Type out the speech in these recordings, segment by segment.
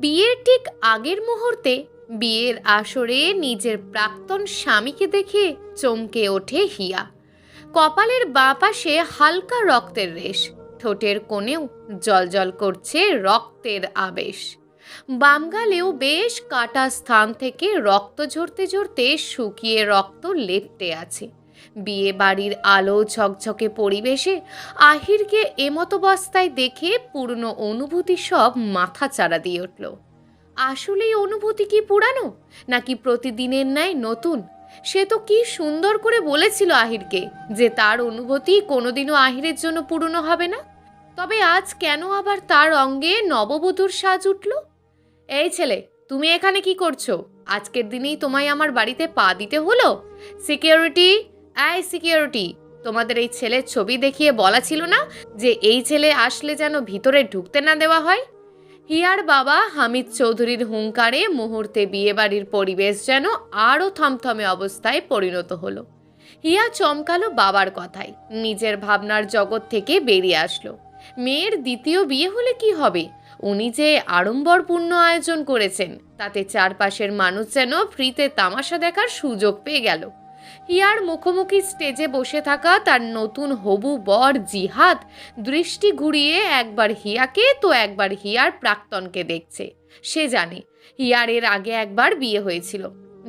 বিয়ের ঠিক আগের মুহূর্তে বিয়ের আসরে নিজের প্রাক্তন স্বামীকে দেখে চমকে ওঠে হিয়া। কপালের বাঁ পাশে হালকা রক্তের রেশ, ঠোঁটের কোণেও জ্বলজ্বল করছে রক্তের আবেশ। বাম গালেও বেশ কাটা স্থান থেকে রক্ত ঝরতে ঝরতে শুকিয়ে রক্ত লেপ্টে আছে। বিয়ে বাড়ির আলো ঝকঝকে পরিবেশে আহিরকে এমতাবস্থায় দেখে পুরনো অনুভূতি সব মাথাচাড়া দিয়ে উঠল। আসলেই অনুভূতি কি পুরানো, নাকি প্রতিদিনের ন্যায় নতুন? সে তো কি সুন্দর করে বলেছিল আহিরকে যে তার অনুভূতি কোনোদিনও আহিরের জন্য পুরনো হবে না। তবে আজ কেন আবার তার অঙ্গে নববধূর সাজ উঠল? এই ছেলে, তুমি এখানে কি করছো? আজকের দিনেই তোমায় আমার বাড়িতে পা দিতে হলো? সিকিউরিটি, সিকিউরিটি, তোমাদের এই ছেলের ছবি দেখিয়ে বলা ছিল না যে এই ছেলে আসলে যেন ভিতরে ঢুকতে না দেওয়া হয়? হিয়ার বাবা হামিদ চৌধুরীর হুঙ্কারে মুহূর্তে বিয়েবাড়ির পরিবেশ যেন আরও থমথমে অবস্থায় পরিণত হলো। হিয়া চমকালো বাবার কথায়, নিজের ভাবনার জগৎ থেকে বেরিয়ে আসলো। মেয়ের দ্বিতীয় বিয়ে হলে কি হবে? উনি যে আড়ম্বরপূর্ণ আয়োজন করেছেন, তাতে চারপাশের মানুষ যেন ফ্রিতে তামাশা দেখার সুযোগ পেয়ে গেল। হিয়ার মুখোমুখি স্টেজে বসে থাকা তার নতুন হবু বর জিহাদ দৃষ্টি ঘুরিয়ে একবার হিয়াকে তো একবার হিয়ার প্রাক্তনকে দেখছে। সে জানে হিয়ার এর আগে একবার বিয়ে হয়েছিল,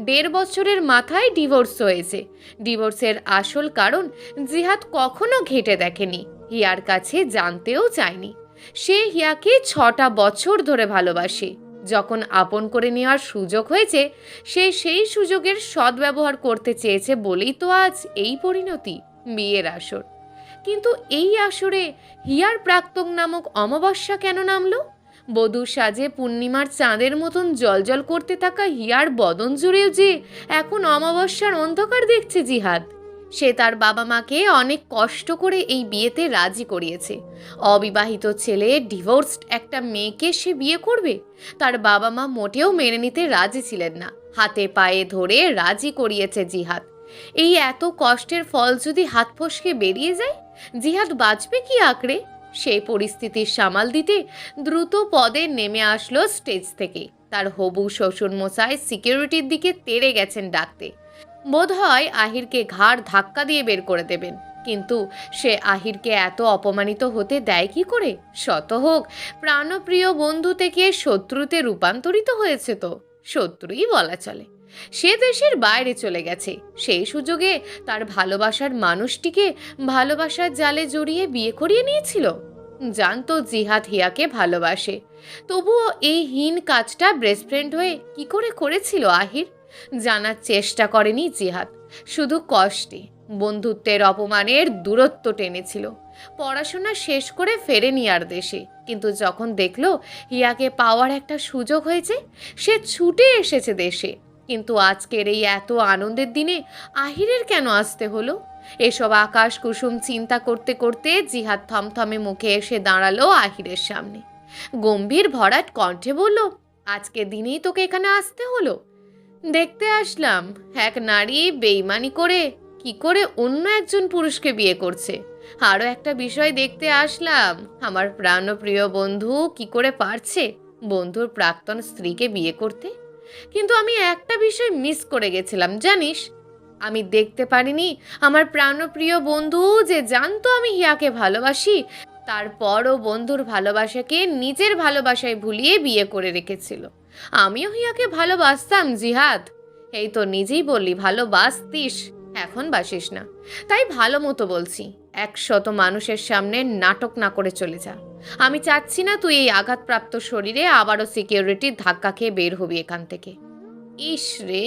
1.5 বছরের মাথায় ডিভোর্স হয়েছে। ডিভোর্সের আসল কারণ জিহাদ কখনো ঘেঁটে দেখেনি, হিয়ার কাছে জানতেও চায়নি। সে হিয়াকে 6টা বছর ধরে ভালোবাসে। যখন আপন করে নেওয়ার সুযোগ হয়েছে, সে সেই সুযোগের সদ্ব্যবহার করতে চেয়েছে বলেই তো আজ এই পরিণতি, বিয়ের আসর। কিন্তু এই আসরে হিয়ার প্রাক্তন নামক অমাবস্যা কেন নামলো? বধূ সাজে পূর্ণিমার চাঁদের মতন জলজল করতে থাকা হিয়ার বদন জুড়েও যে এখন অমাবস্যার অন্ধকার দেখছে জিহাদ। সে তার বাবা মাকে অনেক কষ্ট করে এই বিয়েতে রাজি করিয়েছে। অবিবাহিত ছেলে, ডিভোর্সড একটা মেয়েকে সে বিয়ে করবে? তার বাবা মা মোটেও মেনে নিতে রাজি ছিলেন না। হাতে পায়ে ধরে রাজি করিয়েছে জিহাদ। এই এত কষ্টের ফল যদি হাত ফসকে বেরিয়ে যায়, জিহাদ বাঁচবে কি আঁকড়ে? সেই পরিস্থিতির সামাল দিতে দ্রুত পদে নেমে আসলো স্টেজ থেকে। তার হবু শ্বশুর মশাই সিকিউরিটির দিকে তেড়ে গেছেন ডাকতে। বোধ হয় আহিরকে ঘাড় ধাক্কা দিয়ে বের করে দেবেন, কিন্তু সে আহিরকে এত অপমানিত হতে দেয় কি করে? শত হোক প্রাণপ্রিয় বন্ধু থেকে শত্রুতে রূপান্তরিত হয়েছে, তো শত্রুই বলা চলে। সে দেশের বাইরে চলে গেছে, সেই সুযোগে তার ভালোবাসার মানুষটিকে ভালোবাসার জালে জড়িয়ে বিয়ে করিয়ে নিয়েছিল। জানতো জিহাদ হিয়াকে ভালোবাসে, তবুও এই হীন কাজটা বেস্ট ফ্রেন্ড হয়ে কি করে করেছিল আহির? জানার চেষ্টা করেনি জিহাদ, শুধু কষ্টে বন্ধুত্বের অপমানের দূরত্ব টেনেছিল। পড়াশোনা শেষ করে ফেরেনি আর দেশে, কিন্তু যখন দেখলো হিয়াকে পাওয়ার একটা সুযোগ হয়েছে, সে ছুটে এসেছে দেশে। কিন্তু আজকের এই এত আনন্দের দিনে আহিরের কেন আসতে হলো? এসব আকাশ কুসুম চিন্তা করতে করতে জিহাদ থমথমে মুখে এসে দাঁড়ালো আহিরের সামনে। গম্ভীর ভরাট কণ্ঠে বলল, আজকে দিনেই তোকে এখানে আসতে হলো? দেখতে আসলাম এক নারী বেইমানি করে কি করে অন্য একজন পুরুষকে বিয়ে করছে। আরও একটা বিষয় দেখতে আসলাম, আমার প্রাণপ্রিয় বন্ধু কি করে পারছে বন্ধুর প্রাক্তন স্ত্রীকে বিয়ে করতে। কিন্তু আমি একটা বিষয় মিস করে গেছিলাম জানিস? আমি দেখতে পারিনি আমার প্রাণপ্রিয় বন্ধু যে জানতো আমি হিয়াকে ভালোবাসি, তারপরও বন্ধুর ভালোবাসাকে নিজের ভালোবাসায় ভুলিয়ে বিয়ে করে রেখেছিল। আমিও হিয়াকে ভালোবাসতাম জিহাদ। এই তো নিজেই বললি ভালোবাসতিস, এখন বাসিস না। তাই ভালো মতো বলছি, 100 মানুষের সামনে নাটক না করে চলে যা। আমি চাচ্ছি না তুই এই আঘাতপ্রাপ্ত শরীরে আবারও সিকিউরিটির ধাক্কা খেয়ে বের হবি এখান থেকে। ইস রে,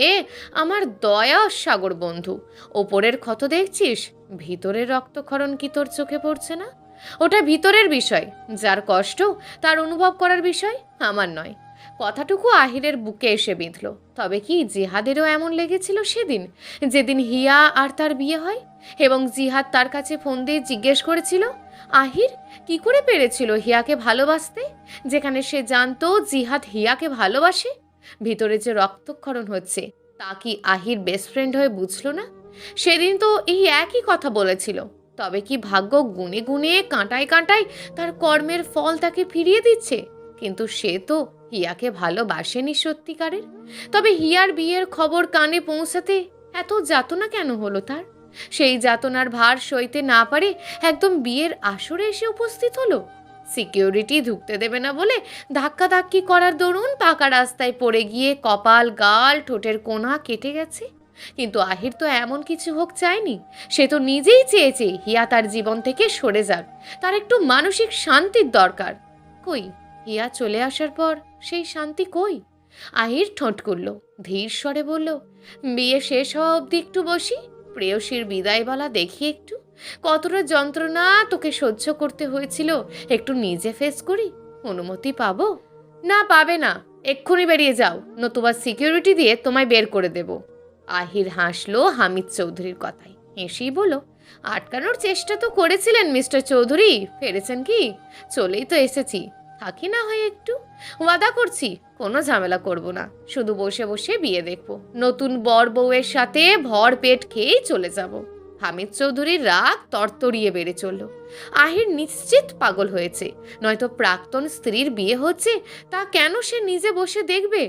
আমার দয়া সাগর বন্ধু, ওপরের ক্ষত দেখছিস, ভিতরের রক্তক্ষরণ কি তোর চোখে পড়ছে না? ওটা ভিতরের বিষয়, যার কষ্ট তার অনুভব করার বিষয় আমার নয়। কথাটুকু আহিরের বুকে এসে বিঁধল। তবে কি জিহাদেরও এমন লেগেছিল সেদিন, যেদিন হিয়া আর তার বিয়ে হয়, এবং জিহাদ তার কাছে ফোন দিয়ে জিজ্ঞেস করেছিল আহির কি করে পেরেছিল হিয়াকে ভালোবাসতে, যেখানে সে জানতো জিহাদ হিয়াকে ভালোবাসে। ভিতরে যে রক্তক্ষরণ হচ্ছে তা কি আহির বেস্ট ফ্রেন্ড হয়ে বুঝলো না? সেদিন তো এই একই কথা বলেছিল। তবে কি ভাগ্য গুনে গুনে কাঁটায় কাঁটায় তার কর্মের ফল তাকে ফিরিয়ে দিচ্ছে? কিন্তু সে তো হিয়াকে ভালোবাসেনি সত্যিকারের। তবে হিয়ার বিয়ের খবর কানে পৌঁছাতে এত যাতনা কেন হলো তার? সেই যাতনার ভার সইতে না পারে একদম বিয়ের আসরে এসে উপস্থিত হলো। সিকিউরিটি ঢুকতে দেবে না বলে ধাক্কাধাক্কি করার দরুন পাকা রাস্তায় পড়ে গিয়ে কপাল, গাল, ঠোঁটের কোণা কেটে গেছে। কিন্তু আহির তো এমন কিছু হোক চায়নি। সে তো নিজেই চেয়েছে হিয়া তার জীবন থেকে সরে যাক, তার একটু মানসিক শান্তির দরকার। কই, হিয়া চলে আসার পর সেই শান্তি কই? আহির ঠোঁট করল, ধীর স্বরে বলল, বিয়ে শেষ হওয়া অবধি একটু বসি, প্রেয়সীর বিদায় বলা দেখি একটু। কতটা যন্ত্রণা তোকে সহ্য করতে হয়েছিল, একটু নিজে ফেস করি। অনুমতি পাবো? না, পাবে না, এক্ষুনি বেরিয়ে যাও, নতুবা সিকিউরিটি দিয়ে তোমায় বের করে দেব। আহির হাসলো হামিদ চৌধুরীর কথায়, হেসেই বলল, আটকানোর চেষ্টা তো করেছিলেন মিস্টার চৌধুরী, ফেরেছেন কি? চলেই তো এসেছি, থাকি না হয় একটু। ওয়াদা করছি কোনো ঝামেলা করব না, শুধু বসে বসে বিয়ে দেখব, নতুন বর বউয়ের সাথে ভর পেট খেয়েই চলে যাব। হামিদ চৌধুরীর রাগ তরতরিয়ে বেড়ে চলল। আহির নিশ্চিত পাগল হয়েছে, নয়তো প্রাক্তন স্ত্রীর বিয়ে হচ্ছে, তা কেন সে নিজে বসে দেখবে?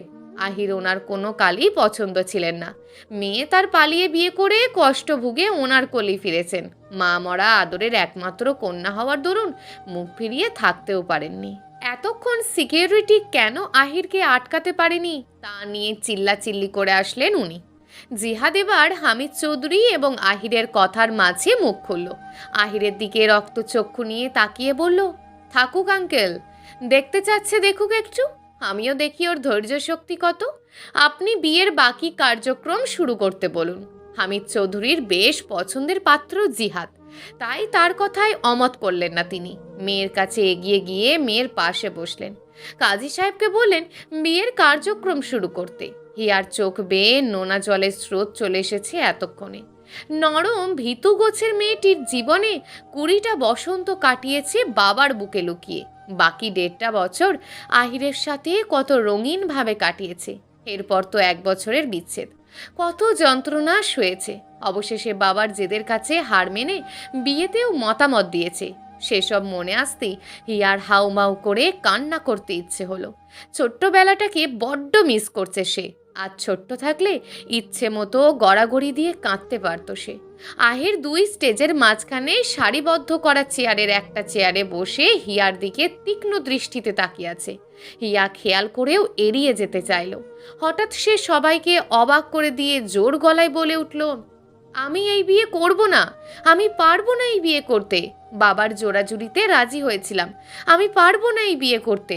আহির ওনার কোনো কালই পছন্দ ছিলেন না। মেয়ে তার পালিয়ে বিয়ে করে কষ্ট ভুগে ওনার কোলে ফিরেছেন। মা মরা আদরের একমাত্র কন্যা হওয়ার দরুন মুখ ফিরিয়ে থাকতেও পারেননি। এতক্ষণ সিকিউরিটি কেন আহিরকে আটকাতে পারেনি তা নিয়ে চিল্লাচিল্লি করে আসলেন উনি। জিহাদ এবার হামিদ চৌধুরী এবং আহিরের কথার মাঝে মুখ খুলল। আহিরের দিকে রক্তচক্ষু নিয়ে তাকিয়ে বলল, থাকুক আঙ্কেল, দেখতে চাচ্ছে দেখুক একটু, আমিও দেখি ওর ধৈর্য শক্তি কত। আপনি বিয়ের বাকি কার্যক্রম শুরু করতে বলুন। হামিদ চৌধুরীর বেশ পছন্দের পাত্র জিহাদ, তাই তার কথায় অমত করলেন না তিনি। মেয়ের কাছে এগিয়ে গিয়ে মেয়ের পাশে বসলেন। কাজী সাহেবকে বললেন বিয়ের কার্যক্রম শুরু করতে। হিয়ার চোখ বেয়ে নোনা জলের স্রোত চলে এসেছে এতক্ষণে। নরম ভীতু গোছের মেয়েটির জীবনে 20টা বসন্ত কাটিয়েছে বাবার বুকে লুকিয়ে। বাকি 1.5টা বছর আহিরের সাথে কত রঙিনভাবে কাটিয়েছে। এরপর তো 1 বছরের বিচ্ছেদ, কত যন্ত্রণা সয়েছে। অবশেষে বাবার জেদের কাছে হার মেনে বিয়েতেও মতামত দিয়েছে। সেসব মনে আসতেই হিয়ার হাউমাউ করে কান্না করতে ইচ্ছে হলো। ছোট্টবেলাটাকে বড্ড মিস করছে সে। আজ ছোট্ট থাকলে ইচ্ছে মতো গড়াগড়ি দিয়ে কাঁদতে পারত সে। আহির 2 স্টেজের মাঝখানে সারিবদ্ধ করা চেয়ারের একটা চেয়ারে বসে হিয়ার দিকে তীক্ষ্ণ দৃষ্টিতে তাকিয়ে আছে। হিয়া খেয়াল করেও এড়িয়ে যেতে চাইল। হঠাৎ সে সবাইকে অবাক করে দিয়ে জোর গলায় বলে উঠল, আমি এই বিয়ে করব না, আমি পারবো না এই বিয়ে করতে। বাবার জোড়াজুড়িতে রাজি হয়েছিলাম, আমি পারবো না এই বিয়ে করতে।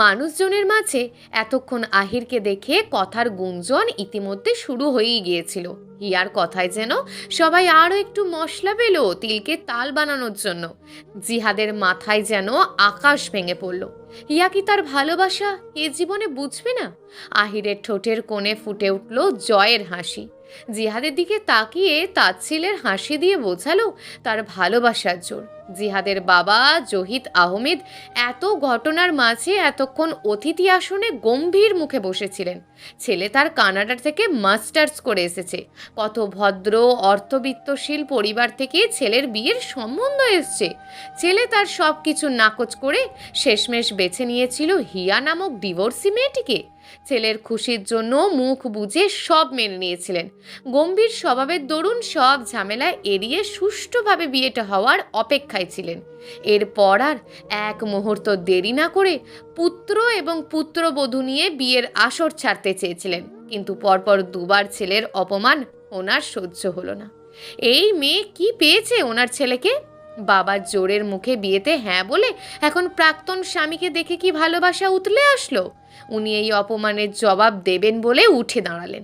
মানুষজনের মাঝে এতক্ষণ আহিরকে দেখে কথার গুঞ্জন ইতিমধ্যে শুরু হয়েই গিয়েছিল। হিয়ার কথায় যেন সবাই আরও একটু মশলা পেল তিলকে তাল বানানোর জন্য। জিহাদের মাথায় যেন আকাশ ভেঙে পড়ল। হিয়া কি তার ভালোবাসা এ জীবনে বুঝবে না? আহিরের ঠোঁটের কোণে ফুটে উঠল জয়ের হাসি। জিহাদের দিকে তাকিয়ে তাচ্ছিলের হাসি দিয়ে বোঝালো তার ভালোবাসার জোর। জিহাদের বাবা জহিদ আহমেদ এত ঘটনার মাঝে এতক্ষণ অতিথি আসনে গম্ভীর মুখে বসেছিলেন। ছেলে তার কানাডা থেকে মাস্টার্স করে এসেছে। কত ভদ্র অর্থবিত্তশীল পরিবার থেকে ছেলের বিয়ের সম্বন্ধ এসছে। ছেলে তার সব কিছু নাকচ করে শেষমেশ বেছে নিয়েছিল হিয়া নামক ডিভোর্সি মেয়েটিকে। ছেলের খুশির জন্য মুখ বুজে সব মেনে নিয়েছিলেন। গম্ভীর স্বভাবের দরুন সব ঝামেলা এড়িয়ে সুষ্ঠুভাবে বিয়েটা হওয়ার অপেক্ষায় ছিলেন। এরপর আর এক মুহূর্ত দেরি না করে পুত্র এবং পুত্রবধূ নিয়ে বিয়ের আসর ছাড়তে চেয়েছিলেন। কিন্তু পরপর 2বার ছেলের অপমান ওনার সহ্য হলো না। এই মেয়ে কি পেয়েছে ওনার ছেলেকে? বাবার জোরের মুখে বিয়েতে হ্যাঁ বলে এখন প্রাক্তন স্বামীকে দেখে কি ভালোবাসা উতলে আসলো? উনি এই অপমানের জবাব দেবেন বলে উঠে দাঁড়ালেন।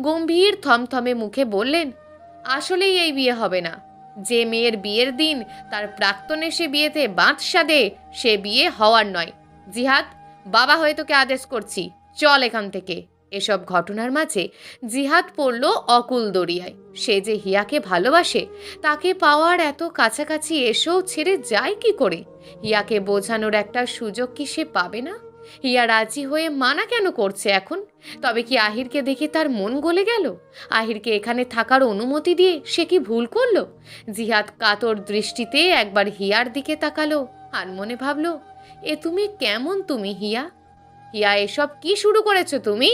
গম্ভীর থমথমে মুখে বললেন, আসলেই এই বিয়ে হবে না। যে মেয়ের বিয়ের দিন তার প্রাক্তন এসে বিয়েতে বাঁধ সাধে, সে বিয়ে হওয়ার নয়। জিহাদ, বাবা হয়ে তোকে আদেশ করছি, চল এখান থেকে। এসব ঘটনার মাঝে জিহাদ পড়ল অকুল দরিয়ায়। সে যে হিয়াকে ভালোবাসে, তাকে পাওয়ার এত কাছাকাছি এসেও ছেড়ে যায় কি করে? হিয়াকে বোঝানোর একটা সুযোগ কি সে পাবে না? হিয়া রাজি হয়ে মানা কেন করছে এখন? তবে কি আহিরকে দেখে তার মন গলে গেল? আহিরকে এখানে থাকার অনুমতি দিয়ে সে কি ভুল করলো? জিহাদ কাতর দৃষ্টিতে একবার হিয়ার দিকে তাকালো আর মনে ভাবলো, এ তুমি কেমন তুমি হিয়া? হিয়া, এসব কি শুরু করেছো তুমি?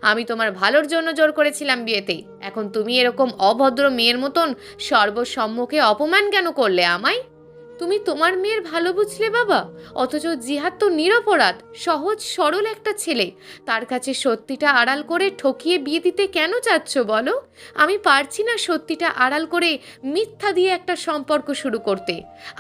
আমি তোমার ভালোর জন্য জোর করেছিলাম বিয়েতে, এখন তুমি এরকম অভদ্র মেয়ের মতন সর্বসম্মুখে অপমান কেন করলে আমায়? তুমি তোমার মেয়ের ভালো বুঝলে বাবা, অথচ জিহাদ তো নিরপরাধ, সহজ সরল একটা ছেলে। তার কাছে সত্যিটা আড়াল করে ঠকিয়ে বিয়ে দিতে কেন চাচ্ছ বলো? আমি পারছি না সত্যিটা আড়াল করে মিথ্যা দিয়ে একটা সম্পর্ক শুরু করতে।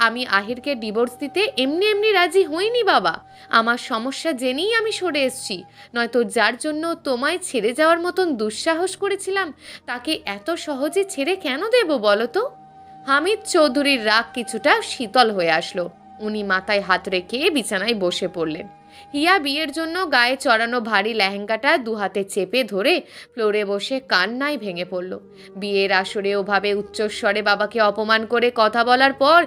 আমি আহিরকে ডিভোর্স দিতে এমনি এমনি রাজি হইনি বাবা। আমার সমস্যা জেনেই আমি সরে এসেছি, নয়তো যার জন্য তোমায় ছেড়ে যাওয়ার মতন দুঃসাহস করেছিলাম তাকে এত সহজে ছেড়ে কেন দেব বলো তো? হামিদ চৌধুরীর রাগ কিছুটা শীতল হয়ে আসলো। উনি মাথায় হাত রেখে বিছানায় বসে পড়লেন। হিয়া বিয়ের জন্য গায়ে চড়ানো ভারী লেহেঙ্গাটা দুহাতে চেপে ধরে ফ্লোরে বসে কান্নায় ভেঙে পড়ল। বিয়ের আসরে ওভাবে উচ্চস্বরে বাবাকে অপমান করে কথা বলার পর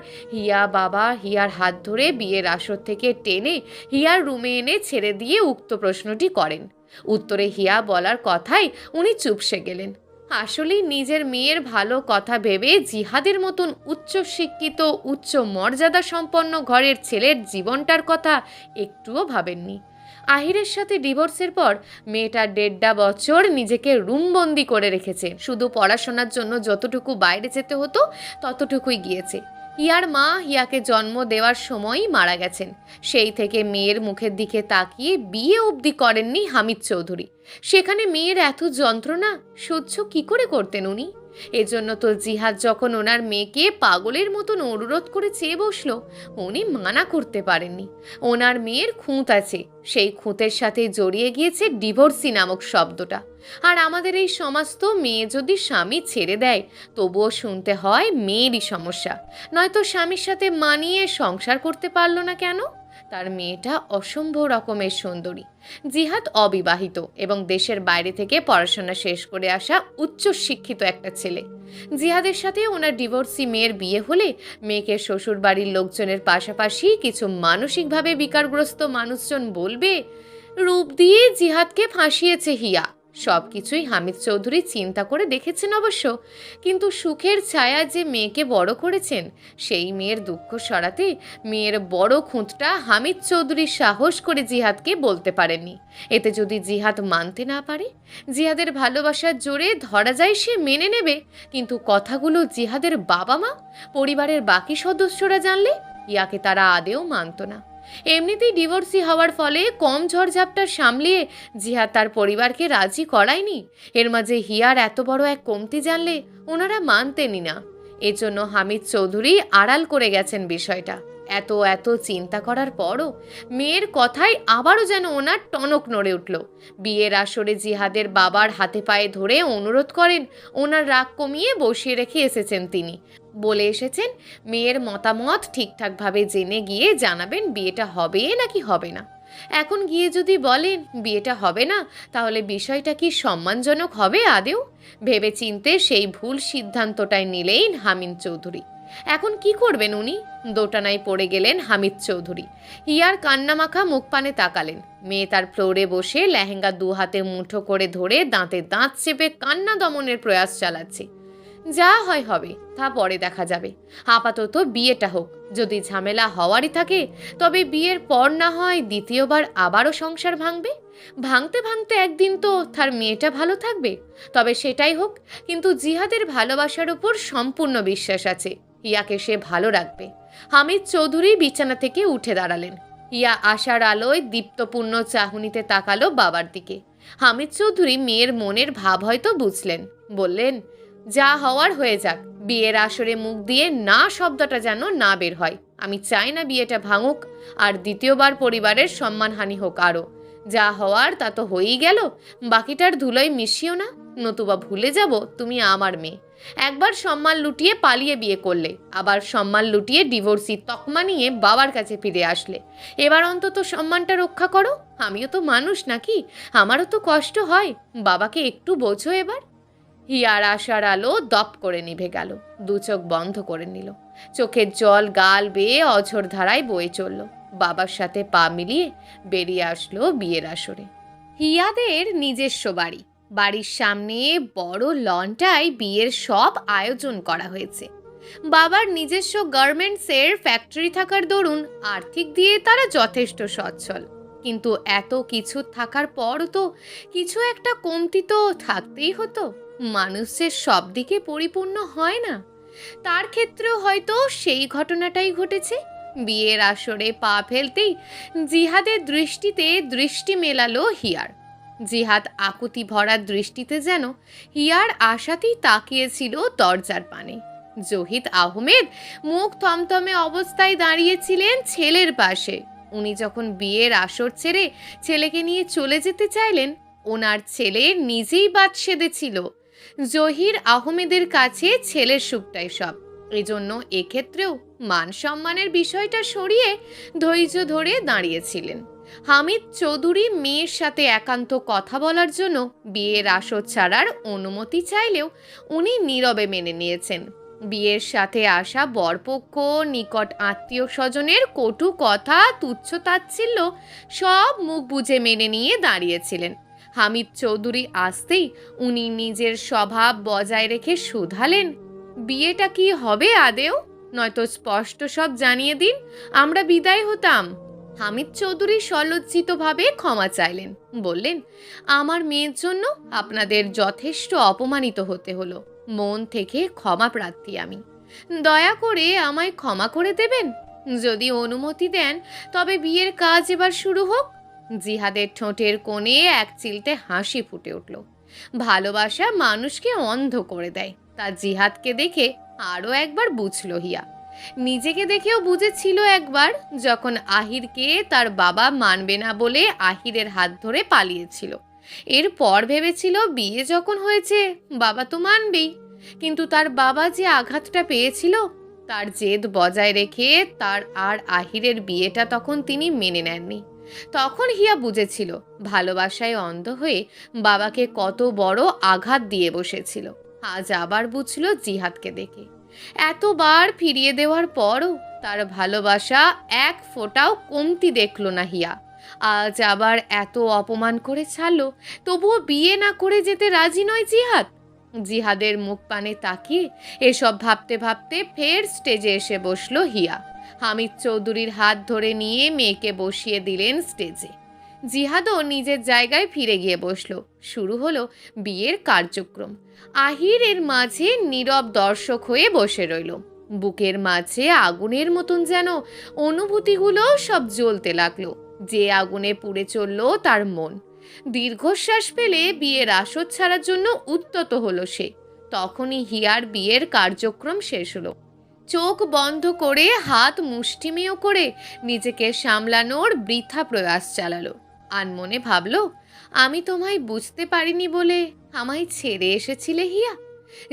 হিয়ার হাত ধরে বিয়ের আসর থেকে টেনে হিয়ার রুমে এনে ছেড়ে দিয়ে উক্ত প্রশ্নটি করেন। উত্তরে হিয়া বলার কথায় উনি চুপসে গেলেন। আসলেই নিজের মেয়ের ভালো কথা ভেবে জিহাদের মতন উচ্চশিক্ষিত উচ্চ মর্যাদা সম্পন্ন ঘরের ছেলের জীবনটার কথা একটুও ভাবেননি। আহিরের সাথে ডিভোর্সের পর মেয়েটা 1.5 বছর নিজেকে রুমবন্দি করে রেখেছে। শুধু পড়াশোনার জন্য যতটুকু বাইরে যেতে হতো ততটুকুই গিয়েছে। হিয়ার মা হিয়াকে জন্ম দেওয়ার সময়ই মারা গেছেন। সেই থেকে মেয়ের মুখের দিকে তাকিয়ে বিয়ে অবধি করেননি হামিদ চৌধুরী। সেখানে মেয়ের এত যন্ত্রণা সহ্য কি করে করতেন উনি? এজন্য তো জিহাদ যখন ওনার মেয়েকে পাগলের মতন অনুরোধ করে চেয়ে বসলো, উনি মানা করতে পারেননি। ওনার মেয়ের খুঁত আছে, সেই খুঁতের সাথে জড়িয়ে গিয়েছে ডিভোর্সি নামক শব্দটা। আর আমাদের এই সমাজ তো মেয়ে যদি স্বামী ছেড়ে দেয় তবুও শুনতে হয় মেয়েরই সমস্যা, নয়তো স্বামীর সাথে মানিয়ে সংসার করতে পারলো না কেন? তার মেয়েটা অসম্ভব রকমের সুন্দরী। জিহাদ অবিবাহিত এবং দেশের বাইরে থেকে পড়াশোনা শেষ করে আসা উচ্চশিক্ষিত একটা ছেলে। জিহাদের সাথে ওনার ডিভোর্সি মেয়ের বিয়ে হলে মেয়েকে শ্বশুর বাড়ির লোকজনের পাশাপাশি কিছু মানসিকভাবে বিকারগ্রস্ত মানুষজন বলবে, রূপ দিয়ে জিহাদকে ফাঁসিয়েছে হিয়া। সব কিছুই হামিদ চৌধুরী চিন্তা করে দেখেছেন অবশ্য, কিন্তু সুখের ছায়া যে মেয়েকে বড় করেছেন সেই মেয়ের দুঃখ সরাতে মেয়ের বড় খুঁতটা হামিদ চৌধুরী সাহস করে জিহাদকে বলতে পারেননি। এতে যদি জিহাদ মানতে না পারে, জিহাদের ভালোবাসার জোরে ধরা যায় সে মেনে নেবে, কিন্তু কথাগুলো জিহাদের বাবা মা, পরিবারের বাকি সদস্যরা জানলে ইয়াকে তারা আদেও মানত না। এমনিতেই ডিভোর্সি হওয়ার ফলে কম ঝড়ঝাপটা সামলিয়ে জিহাদ তার পরিবারকে রাজি করায়নি, এর মাঝে হিয়ার এত বড় এক কমতি জানলে ওনারা মানতেনই না। এজন্য হামিদ চৌধুরী আড়াল করে গেছেন বিষয়টা। এত এত চিন্তা করার পরও মেয়ের কথায় আবারও যেন ওনার টনক নড়ে উঠল। বিয়ের আসরে জিহাদের বাবার হাতে পায়ে ধরে অনুরোধ করেন, ওনার রাগ কমিয়ে বসিয়ে রেখে এসেছেন তিনি। বলে এসেছেন মেয়ের মতামত ঠিকঠাকভাবে জেনে গিয়ে জানাবেন বিয়েটা হবে নাকি হবে না। এখন গিয়ে যদি বলেন বিয়েটা হবে না, তাহলে বিষয়টা কি সম্মানজনক হবে আদেও? ভেবে চিনতে সেই ভুল সিদ্ধান্তটাই নিলেন হামিদ চৌধুরী। এখন কি করবেন উনি? দোটানায় পড়ে গেলেন হামিদ চৌধুরী। হিয়ার কান্নামাখা মুখ পানে তাকালেন। মেয়ে তার ফ্লোরে বসে লেহেঙ্গা দু হাতে মুঠো করে ধরে দাঁতে দাঁত চেপে কান্না দমনের প্রয়াস চালাচ্ছে। যা হয় হবে, তা পরে দেখা যাবে। আপাতত বিয়েটা হোক। যদি ঝামেলা হওয়ারই থাকে তবে বিয়ের পর না হয় দ্বিতীয়বার আবারও সংসার ভাঙবে। ভাঙতে ভাঙতে একদিন তো তার মেয়েটা ভালো থাকবে। তবে সেটাই হোক, কিন্তু জিহাদের ভালোবাসার উপর সম্পূর্ণ বিশ্বাস আছে। হিয়াকে সে ভালো রাখবে। হামিদ চৌধুরী বিছানা থেকে উঠে দাঁড়ালেন। হিয়া আশার আলোয় দীপ্তপূর্ণ চাহনিতে তাকালো বাবার দিকে। হামিদ চৌধুরী মেয়ের মনের ভাব হয়তো বুঝলেন। বললেন, যা হওয়ার হয়ে যাক, বিয়ের আসরে মুখ দিয়ে না শব্দটা যেন না বের হয়। আমি চাই না বিয়েটা ভাঙুক আর দ্বিতীয়বার পরিবারের সম্মানহানি হোক আরও। যা হওয়ার তা তো হয়েই গেল, বাকিটার ধুলোয় মিশিও না, নতুবা ভুলে যাব তুমি আমার মেয়ে। একবার সম্মান লুটিয়ে পালিয়ে বিয়ে করলে, আবার সম্মান লুটিয়ে ডিভোর্সি তকমা নিয়ে বাবার কাছে ফিরে আসলে। এবার অন্তত সম্মানটা রক্ষা করো। আমিও তো মানুষ নাকি, আমারও তো কষ্ট হয়। বাবাকে একটু বোঝো এবার। হিয়ার আশার আলো দপ করে নিভে গেল। দু চোখ বন্ধ করে নিল। চোখের জল গাল বেয়ে অঝোর ধারায় বয়ে চলল। বাবার সাথে পা মিলিয়ে বেরিয়ে আসলো বিয়ের আসরে। হিয়াদের নিজস্ব বাড়ি। বাড়ির সামনে বড় লনটায় বিয়ের সব আয়োজন করা হয়েছে। বাবার নিজস্ব গার্মেন্টসের ফ্যাক্টরি থাকার দরুন আর্থিক দিয়ে তারা যথেষ্ট সচ্ছল। কিন্তু এত কিছু থাকার পরও তো কিছু একটা কমতি তো থাকতেই হতো। মানুষ যে সব দিকে পরিপূর্ণ হয় না। তার ক্ষেত্রেও হয়তো সেই ঘটনাটাই ঘটেছে। বিয়ের আসরে পা ফেলতেই জিহাদের দৃষ্টিতে দৃষ্টি মেলালো হিয়ার। জিহাদ আকুতি ভরা দৃষ্টিতে যেন হিয়ার আশাতেই তাকিয়েছিল দরজার পানে। জহিদ আহমেদ মুখ থমথমে অবস্থায় দাঁড়িয়েছিলেন ছেলের পাশে। উনি যখন বিয়ের আসর ছেড়ে ছেলেকে নিয়ে চলে যেতে চাইলেন, ওনার ছেলে নিজেই বাদ সেধেছিল জহির আহমেদের কাছে ছেলের সুখটাই সব। এজন্য এক্ষেত্রেও মান সম্মানের বিষয়টা সরিয়ে ধৈর্য ধরে দাঁড়িয়েছিলেন। হামিদ চৌধুরী মেয়ের সাথে একান্ত কথা বলার জন্য বিয়ের আসর ছাড়ার অনুমতি চাইলেও উনি নীরবে মেনে নিয়েছেন। বিয়ের সাথে আসা বরপক্ষ, নিকট আত্মীয় স্বজনের কটু কথা, তুচ্ছ তাচ্ছিল্য সব মুখ বুজে মেনে নিয়ে দাঁড়িয়েছিলেন। হামিদ চৌধুরী আসতেই উনি নিজের স্বভাব বজায় রেখে শুধালেন, বিয়েটা কি হবে আদেও? নয়তো স্পষ্ট সব জানিয়ে দিন, আমরা বিদায় হতাম। হামিদ চৌধুরী সলজ্জিতভাবে ক্ষমা চাইলেন, বললেন, আমার মেয়ের জন্য আপনাদের যথেষ্ট অপমানিত হতে হলো। মন থেকে ক্ষমা প্রার্থী আমি। দয়া করে আমায় ক্ষমা করে দেবেন। যদি অনুমতি দেন তবে বিয়ের কাজ এবার শুরু হোক। জিহাদের ঠোঁটের কোণে এক চিলতে হাসি ফুটে উঠল। ভালোবাসা মানুষকে অন্ধ করে দেয়, তা জিহাদকে দেখে আরও একবার বুঝল হিয়া। নিজেকে দেখেও বুঝেছিল একবার, যখন আহিরকে তার বাবা মানবে না বলে আহিরের হাত ধরে পালিয়েছিল। এরপর ভেবেছিল বিয়ে যখন হয়েছে বাবা তো মানবেই। কিন্তু তার বাবা যে আঘাতটা পেয়েছিল, তার জেদ বজায় রেখে তার আর আহিরের বিয়েটা তখন তিনি মেনে নেননি। তখন হিয়া বুঝেছিল ভালোবাসায় অন্ধ হয়ে বাবাকে কত বড় আঘাত দিয়ে বসেছিল। আজ আবার বুঝল জিহাদকে দেখে। এতবার ফিরিয়ে দেওয়ার পরও তার ভালোবাসা এক ফোঁটাও কমতি দেখল না হিয়া। আজ আবার এত অপমান করে ছাড়ল, তবুও বিয়ে না করে যেতে রাজি নয় জিহাদ। জিহাদের মুখ পানে তাকিয়ে এসব ভাবতে ভাবতে ফের স্টেজে এসে বসলো হিয়া। হামিদ চৌধুরীর হাত ধরে নিয়ে মেয়েকে বসিয়ে দিলেন স্টেজে। জিহাদও নিজের জায়গায় ফিরে গিয়ে বসলো। শুরু হলো বিয়ের কার্যক্রম। আহির এর মাঝে নীরব দর্শক হয়ে বসে রইল। বুকের মাঝে আগুনের মতন যেন অনুভূতিগুলো সব জ্বলতে লাগলো। যে আগুনে পুড়ে চলল তার মন। দীর্ঘশ্বাস ফেলে বিয়ের আসর ছাড়ার জন্য উদ্যত হলো সে। তখনই হিয়ার বিয়ের কার্যক্রম শেষ হলো। চোখ বন্ধ করে হাত মুষ্টিমেয় করে নিজেকে সামলানোর বৃথা প্রয়াস চালালো। আনমনে ভাবল, আমি তোমায় বুঝতে পারিনি বলে আমায় ছেড়ে এসেছিলে হিয়া।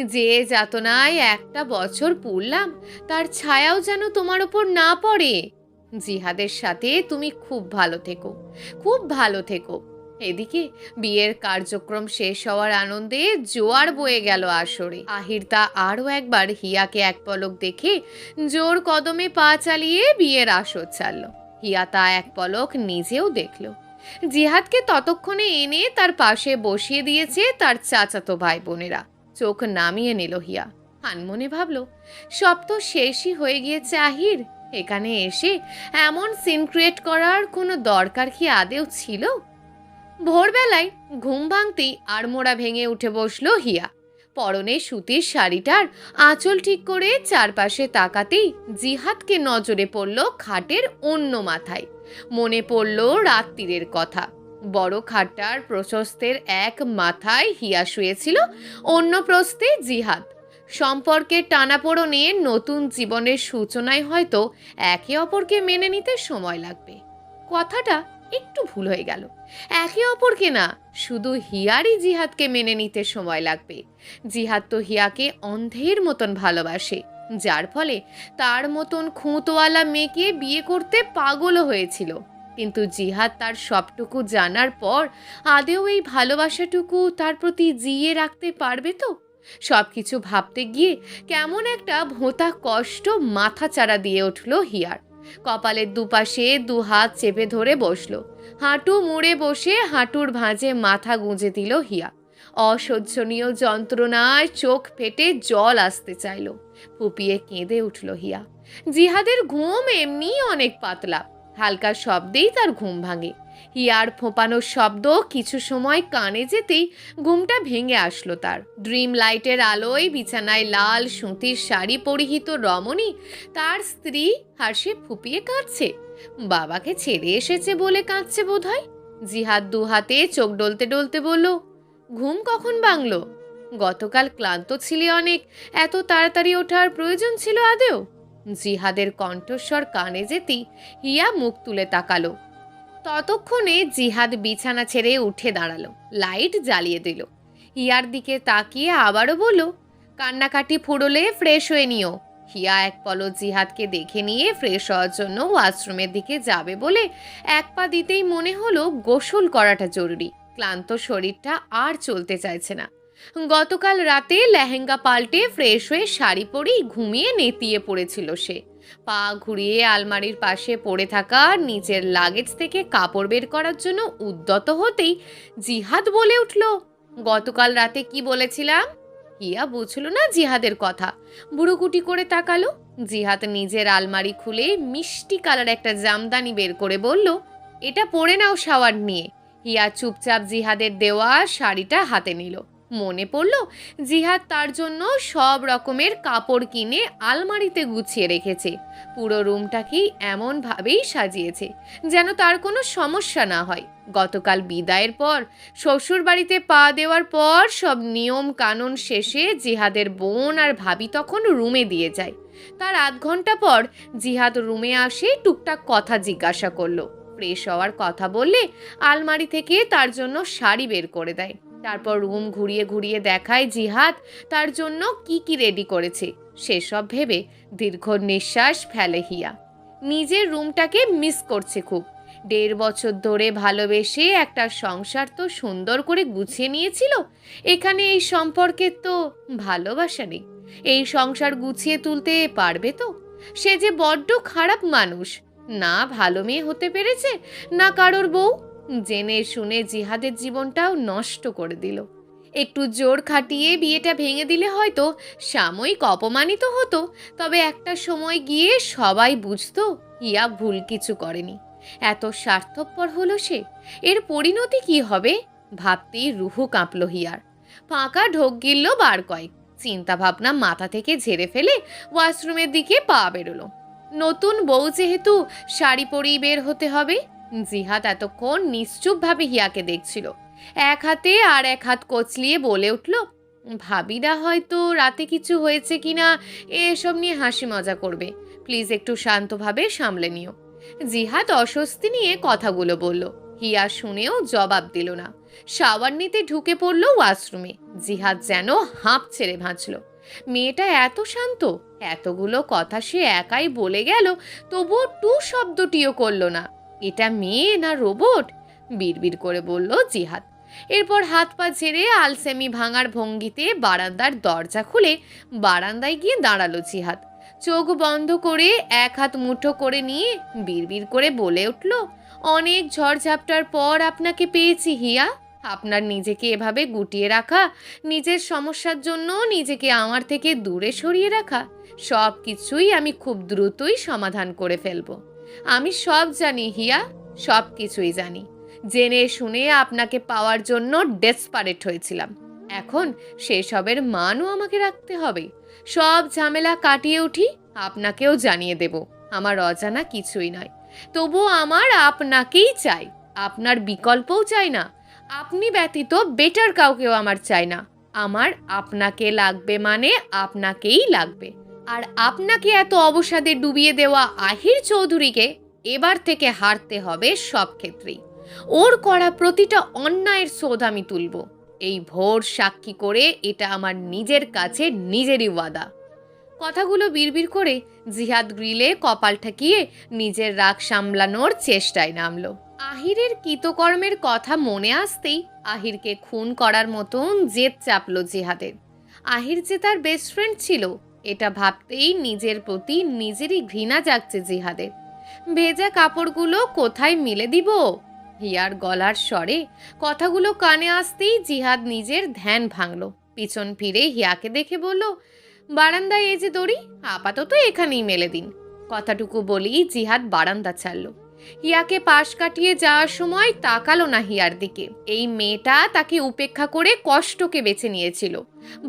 যে যাতনায় একটা বছর পুড়লাম, তার ছায়াও যেন তোমার ওপর না পড়ে। জিহাদের সাথে তুমি খুব ভালো থেকো, খুব ভালো থেকো। এদিকে বিয়ের কার্যক্রম শেষ হওয়ার আনন্দে জোয়ার বয়ে গেল আসরে। আহির তা আরও একবার হিয়াকে এক পলক দেখে জোর কদমে পা চালিয়ে বিয়ের আসর ছাড়ল। হিয়া তা এক পলক নিজেও দেখল। জিহাদকে ততক্ষণে এনে তার পাশে বসিয়ে দিয়েছে তার চাচাতো ভাই বোনেরা। চোখ নামিয়ে নিল হিয়া। আনমনে ভাবল, সব তো শেষই হয়ে গিয়েছে আহির। এখানে এসে এমন সিন ক্রিয়েট করার কোনো দরকার কি আদেও ছিল? ভোরবেলায় ঘুম ভাঙতেই আড়মোড়া ভেঙে উঠে বসলো হিয়া। পরনে সুতির শাড়িটার আঁচল ঠিক করে চারপাশে তাকাতেই জিহাদকে নজরে পড়ল খাটের অন্য মাথায়। মনে পড়ল রাত্রিরের কথা। বড় খাটটার প্রশস্তের এক মাথায় হিয়া শুয়েছিল, অন্য প্রস্থে জিহাদ। সম্পর্কের টানাপোড়েনে নতুন জীবনের সূচনায় হয়তো একে অপরকে মেনে নিতে সময় লাগবে। কথাটা একটু ভুল হয়ে গেল। একে অপরকে না, শুধু হিয়ারই জিহাদকে মেনে নিতে সময় লাগবে। জিহাদ তো হিয়াকে অন্ধের মতন ভালোবাসে, যার ফলে তার মতন খুঁতওয়ালা মেয়েকে বিয়ে করতে পাগলও হয়েছিল। কিন্তু জিহাদ তার সবটুকু জানার পর আদেও এই ভালোবাসাটুকু তার প্রতি জিয়ে রাখতে পারবে তো? সব কিছু ভাবতে গিয়ে কেমন একটা ভোঁতা কষ্ট মাথাচাড়া দিয়ে উঠল হিয়ার। কপালের দুপাশে দু হাত চেপে ধরে বসলো। হাঁটু মুড়ে বসে হাঁটুর ভাঁজে মাথা গুঁজে দিল হিয়া। অসহ্যনীয় যন্ত্রণায় চোখ ফেটে জল আসতে চাইল। ফুপিয়ে কেঁদে উঠল হিয়া। জিহাদের ঘুম এমনি অনেক পাতলা, হালকা শব্দেই তার ঘুম ভাঙে। হিয়ার ফোঁপানোর শব্দ কিছু সময় কানে যেতেই ঘুমটা ভেঙে আসলো তার। ড্রিম লাইটের আলোয় বিছানায় লাল সুতির শাড়ি পরিহিত রমণী তার স্ত্রী হাসি ফুপিয়ে কাঁদছে। বাবাকে ছেড়ে এসেছে বলে কাঁদছে বোধহয়। জিহাদ দু হাতে চোখ ডলতে ডলতে বলল, ঘুম কখন ভাঙল? গতকাল ক্লান্ত ছিলে অনেক, এত তাড়াতাড়ি ওঠার প্রয়োজন ছিল আদেও? জিহাদের কণ্ঠস্বর কানে যেতেই হিয়া মুখ তুলে তাকালো। ততক্ষণে জিহাদ বিছানা ছেড়ে উঠে দাঁড়ালো, লাইট জ্বালিয়ে দিল। হিয়ার দিকে তাকিয়ে আবারও বলল, কান্নাকাটি ফুরোলে ফ্রেশ হয়ে নিও। হিয়া এক পলক জিহাদকে দেখে নিয়ে ফ্রেশ হওয়ার জন্য ওয়াশরুমের দিকে যাবে বলে এক পা দিতেই মনে হলো গোসল করাটা জরুরি। ক্লান্ত শরীরটা আর চলতে চাইছে না। গতকাল রাতে লেহেঙ্গা পাল্টে ফ্রেশ হয়ে শাড়ি পরেই ঘুমিয়ে নেতিয়ে পড়েছিল সে। পা ঘুরিয়ে আলমারির পাশে পড়ে থাকা নিচের লাগেজ থেকে কাপড় বের করার জন্য উদ্যত হতেই জিহাদ বলে উঠল, গতকাল রাতে কি বলেছিলাম? হিয়া বুঝল না জিহাদের কথা, বুড়োকুটি করে তাকালো। জিহাদ নিজের আলমারি খুলে মিষ্টি কালার একটা জামদানি বের করে বলল, এটা পরে নাও শাওয়ার নিয়ে। হিয়া চুপচাপ জিহাদের দেওয়া শাড়িটা হাতে নিল। মনে পড়ল জিহাদ তার জন্য সব রকমের কাপড় কিনে আলমারিতে গুছিয়ে রেখেছে। পুরো রুমটাকেই এমনভাবেই সাজিয়েছে যেন তার কোনো সমস্যা না হয়। গতকাল বিদায়ের পর শ্বশুর বাড়িতে পা দেওয়ার পর সব নিয়ম কানুন শেষে জিহাদের বোন আর ভাবি তখন রুমে দিয়ে যায়। তার আধ ঘন্টা পর জিহাদ রুমে আসে, টুকটাক কথা জিজ্ঞাসা করলো। ফ্রেশ হওয়ার কথা বললে আলমারি থেকে তার জন্য শাড়ি বের করে দেয়। তারপর রুম ঘুরিয়ে ঘুরিয়ে দেখায় জিহাদ তার জন্য কি কি রেডি করেছে। সেসব ভেবে দীর্ঘ নিঃশ্বাস ফেলে হিয়া। নিজের রুমটাকে মিস করছে খুব। 1.5 বছর ধরে ভালোবেসে একটা সংসার তো সুন্দর করে গুছিয়ে নিয়েছিল, এখানে এই সম্পর্কের তো ভালোবাসা নেই। এই সংসার গুছিয়ে তুলতে পারবে তো? সে যে বড্ড খারাপ মানুষ, না ভালো মেয়ে হতে পেরেছে, না কারোর বউ। জেনে শুনে জিহাদের জীবনটাও নষ্ট করে দিল। একটু জোর খাটিয়ে বিয়েটা ভেঙে দিলে হয়তো সাময়িক অপমানিত হতো, তবে একটা সময় গিয়ে সবাই বুঝতো হিয়া ভুল কিছু করেনি। এত স্বার্থপর হলো সে, এর পরিণতি কি হবে ভাবতেই রুহু কাঁপল হিয়ার। ফাঁকা ঢোক গিলল বার কয়েক। চিন্তা ভাবনা মাথা থেকে ঝেড়ে ফেলে ওয়াশরুমের দিকে পা বেরোলো। নতুন বউ যেহেতু শাড়ি পরেই বের হতে হবে। জিহাদ এতক্ষণ নিশ্চুপভাবে হিয়াকে দেখছিল। এক হাতে আর এক হাত কচলিয়ে বলে উঠল, ভাবিরা হয়তো রাতে কিছু হয়েছে কিনা এসব নিয়ে হাসি মজা করবে, প্লিজ একটু শান্তভাবে সামলে নিও। জিহাদ অস্বস্তি নিয়ে কথাগুলো বলল। হিয়া শুনেও জবাব দিল না। শাওয়ার নিতে ঢুকে পড়ল ওয়াশরুমে। জিহাদ যেন হাঁপ ছেড়ে বাঁচল। মেয়েটা এত শান্ত, এতগুলো কথা সে একাই বলে গেল, তবুও টু শব্দটিও করল না। এটা মেয়ে না রোবট? বিড়বিড় করে বলল জিহাদ। এরপর হাত পা ঝেড়ে আলসেমি ভাঙার ভঙ্গিতে বারান্দার দরজা খুলে বারান্দায় গিয়ে দাঁড়ালো জিহাদ। চোখ বন্ধ করে এক হাত মুঠো করে নিয়ে বিড়বিড় করে বলে উঠল, অনেক ঝড়ঝাপটার পর আপনাকে পেয়েছি হিয়া। আপনার নিজেকে এভাবে গুটিয়ে রাখা, নিজের সমস্যার জন্য নিজেকে আমার থেকে দূরে সরিয়ে রাখা, সব কিছুই আমি খুব দ্রুতই সমাধান করে ফেলব। আমি সব জানি হিয়া, সব কিছুই জানি। জেনে শুনে আপনাকে পাওয়ার জন্য ডেসপারেট হয়েছিলাম। এখন সেসবের মানও আমাকে রাখতে হবে। সব ঝামেলা কাটিয়ে উঠি আপনাকেও জানিয়ে দেব, আমার অজানা কিছুই নয়। তবু আমার আপনাকেই চাই, আপনার বিকল্পও চাই না। আপনি ব্যতীত বেটার কাউকেও আমার চাই না। আমার আপনাকে লাগবে মানে আপনাকেই লাগবে। আর আপনাকে এত অবসাদে ডুবিয়ে দেওয়া আহির চৌধুরীকে এবার থেকে হারতে হবে সব ক্ষেত্রেই। ওর করা প্রতিটা অন্যায়ের শোধ আমি তুলব। এই ভোর সাক্ষী করে এটা আমার নিজের কাছে নিজেরই ওয়াদা। কথাগুলো বিড়বিড় করে জিহাদ গ্রিলে কপাল ঠেকিয়ে নিজের রাগ সামলানোর চেষ্টায় নামলো। আহিরের কৃতকর্মের কথা মনে আসতেই আহিরকে খুন করার মতন জেদ চাপল জিহাদের। আহির যে তার বেস্ট ফ্রেন্ড ছিল, এটা ভাবতেই নিজের প্রতি নিজেরই ঘৃণা জাগছে জিহাদের। ভেজা কাপড়গুলো কোথায় মিলে দিব? হিয়ার গলার স্বরে কথাগুলো কানে আসতেই জিহাদ নিজের ধ্যান ভাঙল। পিছন ফিরে হিয়াকে দেখে বলল, বারান্দায় এই যে দড়ি, আপাতত এখানেই মেলে দিন। কথাটুকু বলেই জিহাদ বারান্দা ছাড়ল। হিয়াকে পাশ কাটিয়ে যাওয়ার সময় তাকালো না হিয়ার দিকে। এই মেয়েটা তাকে উপেক্ষা করে কষ্টকে বেছে নিয়েছিল।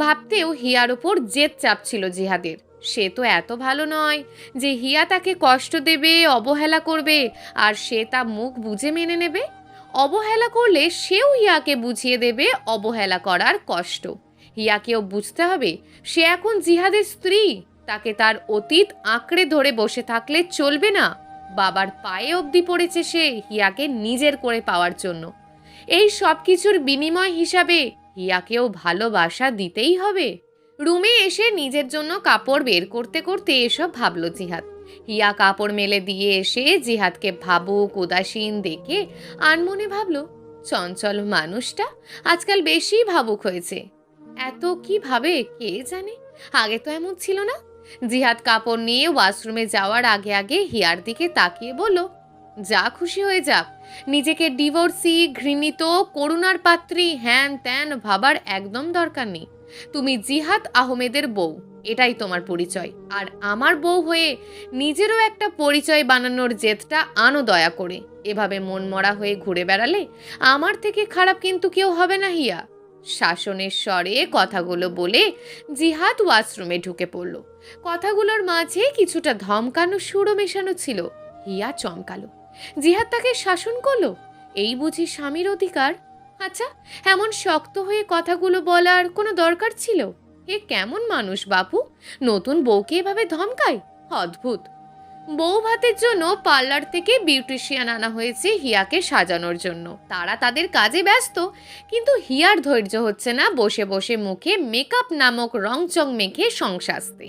ভাবতেও হিয়ার ওপর জেদ চাপছিল জিহাদের। সে তো এত ভালো নয় যে হিয়া তাকে কষ্ট দেবে, অবহেলা করবে, আর সে তা মুখ বুজে মেনে নেবে। অবহেলা করলে সেও হিয়াকে বুঝিয়ে দেবে অবহেলা করার কষ্ট। হিয়াকেও বুঝতে হবে সে এখন জিহাদের স্ত্রী। তাকে তার অতীত আঁকড়ে ধরে বসে থাকলে চলবে না। বাবার পায়ে অবধি পড়েছে সে হিয়াকে নিজের করে পাওয়ার জন্য। এই সব কিছুর বিনিময় হিসাবে হিয়াকেও ভালোবাসা দিতেই হবে। রুমে এসে নিজের জন্য কাপড় বের করতে করতে এসব ভাবল জিহাদ। হিয়া কাপড় মেলে দিয়ে এসে জিহাদকে ভাবুক উদাসীন দেখে আনমনে ভাবল, চঞ্চল মানুষটা আজকাল বেশি ভাবুক হয়েছে। এত কি ভাবে কে জানে, আগে তো এমন ছিল না। জিহাদ কাপড় নিয়ে ওয়াশরুমে যাওয়ার আগে আগে হিয়ার দিকে তাকিয়ে বলল, যা খুশি হয়ে যাক, নিজেকে ডিভোর্সি, ঘৃণিত, করুণার পাত্রী হ্যান ত্যান ভাবার একদম দরকার নেই। তুমি জিহাদ আহমেদের বউ, এটাই তোমার পরিচয়। আর আমার বউ হয়ে নিজেরও একটা পরিচয় বানানোর জেদটা আনো দয়া করে। এভাবে মনমরা হয়ে ঘুরে বেড়ালে আমার থেকে খারাপ কিন্তু কেউ হবে না হিয়া। শাসনের স্বরে কথাগুলো বলে জিহাদ ওয়াশরুমে ঢুকে পড়ল। কথাগুলোর মাঝে কিছুটা ধমকানো সুরও মেশানো ছিল। হিয়া চমকালো। জিহাদ তাকে শাসন করলো? এই বুঝি স্বামীর অধিকার? আচ্ছা, এমন শক্ত হয়ে কথাগুলো বলার কোনো দরকার ছিল? এ কেমন মানুষ বাপু, নতুন বউকে এভাবে ধমকায়? অদ্ভুত। বউ ভাতের জন্য পার্লার থেকে বিউটিশিয়ান আনা হয়েছে হিয়াকে সাজানোর জন্য। তারা তাদের কাজে ব্যস্ত, কিন্তু হিয়ার ধৈর্য হচ্ছে না বসে বসে মুখে মেকআপ নামক রংচং মেখে সংসাজতে।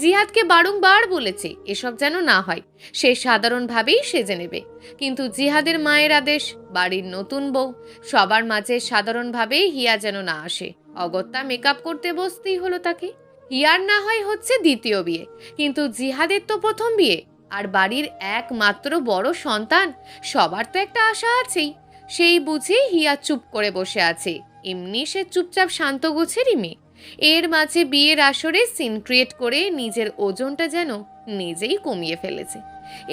জিহাদকে বারংবার বলেছে এসব যেন না হয়, সে সাধারণভাবেই সেজে নেবে। কিন্তু জিহাদের মায়ের আদেশ, বাড়ির নতুন বউ, সবার মাঝে সাধারণভাবেই হিয়া যেন না আসে। অগত্যা মেকআপ করতে বসতেই হলো তাকে। হিয়ার না হয় হচ্ছে দ্বিতীয় বিয়ে, কিন্তু জিহাদের তো প্রথম বিয়ে। আর বাড়ির একমাত্র বড় সন্তান, সবার তো একটা আশা আছেই। সেই বুঝে হিয়া চুপ করে বসে আছে। এমনি সে চুপচাপ শান্ত গোছেরই মেয়ে। এর মাঝে বিয়ের আসরে সিন ক্রিয়েট করে নিজের ওজনটা যেন নিজেই কমিয়ে ফেলেছে।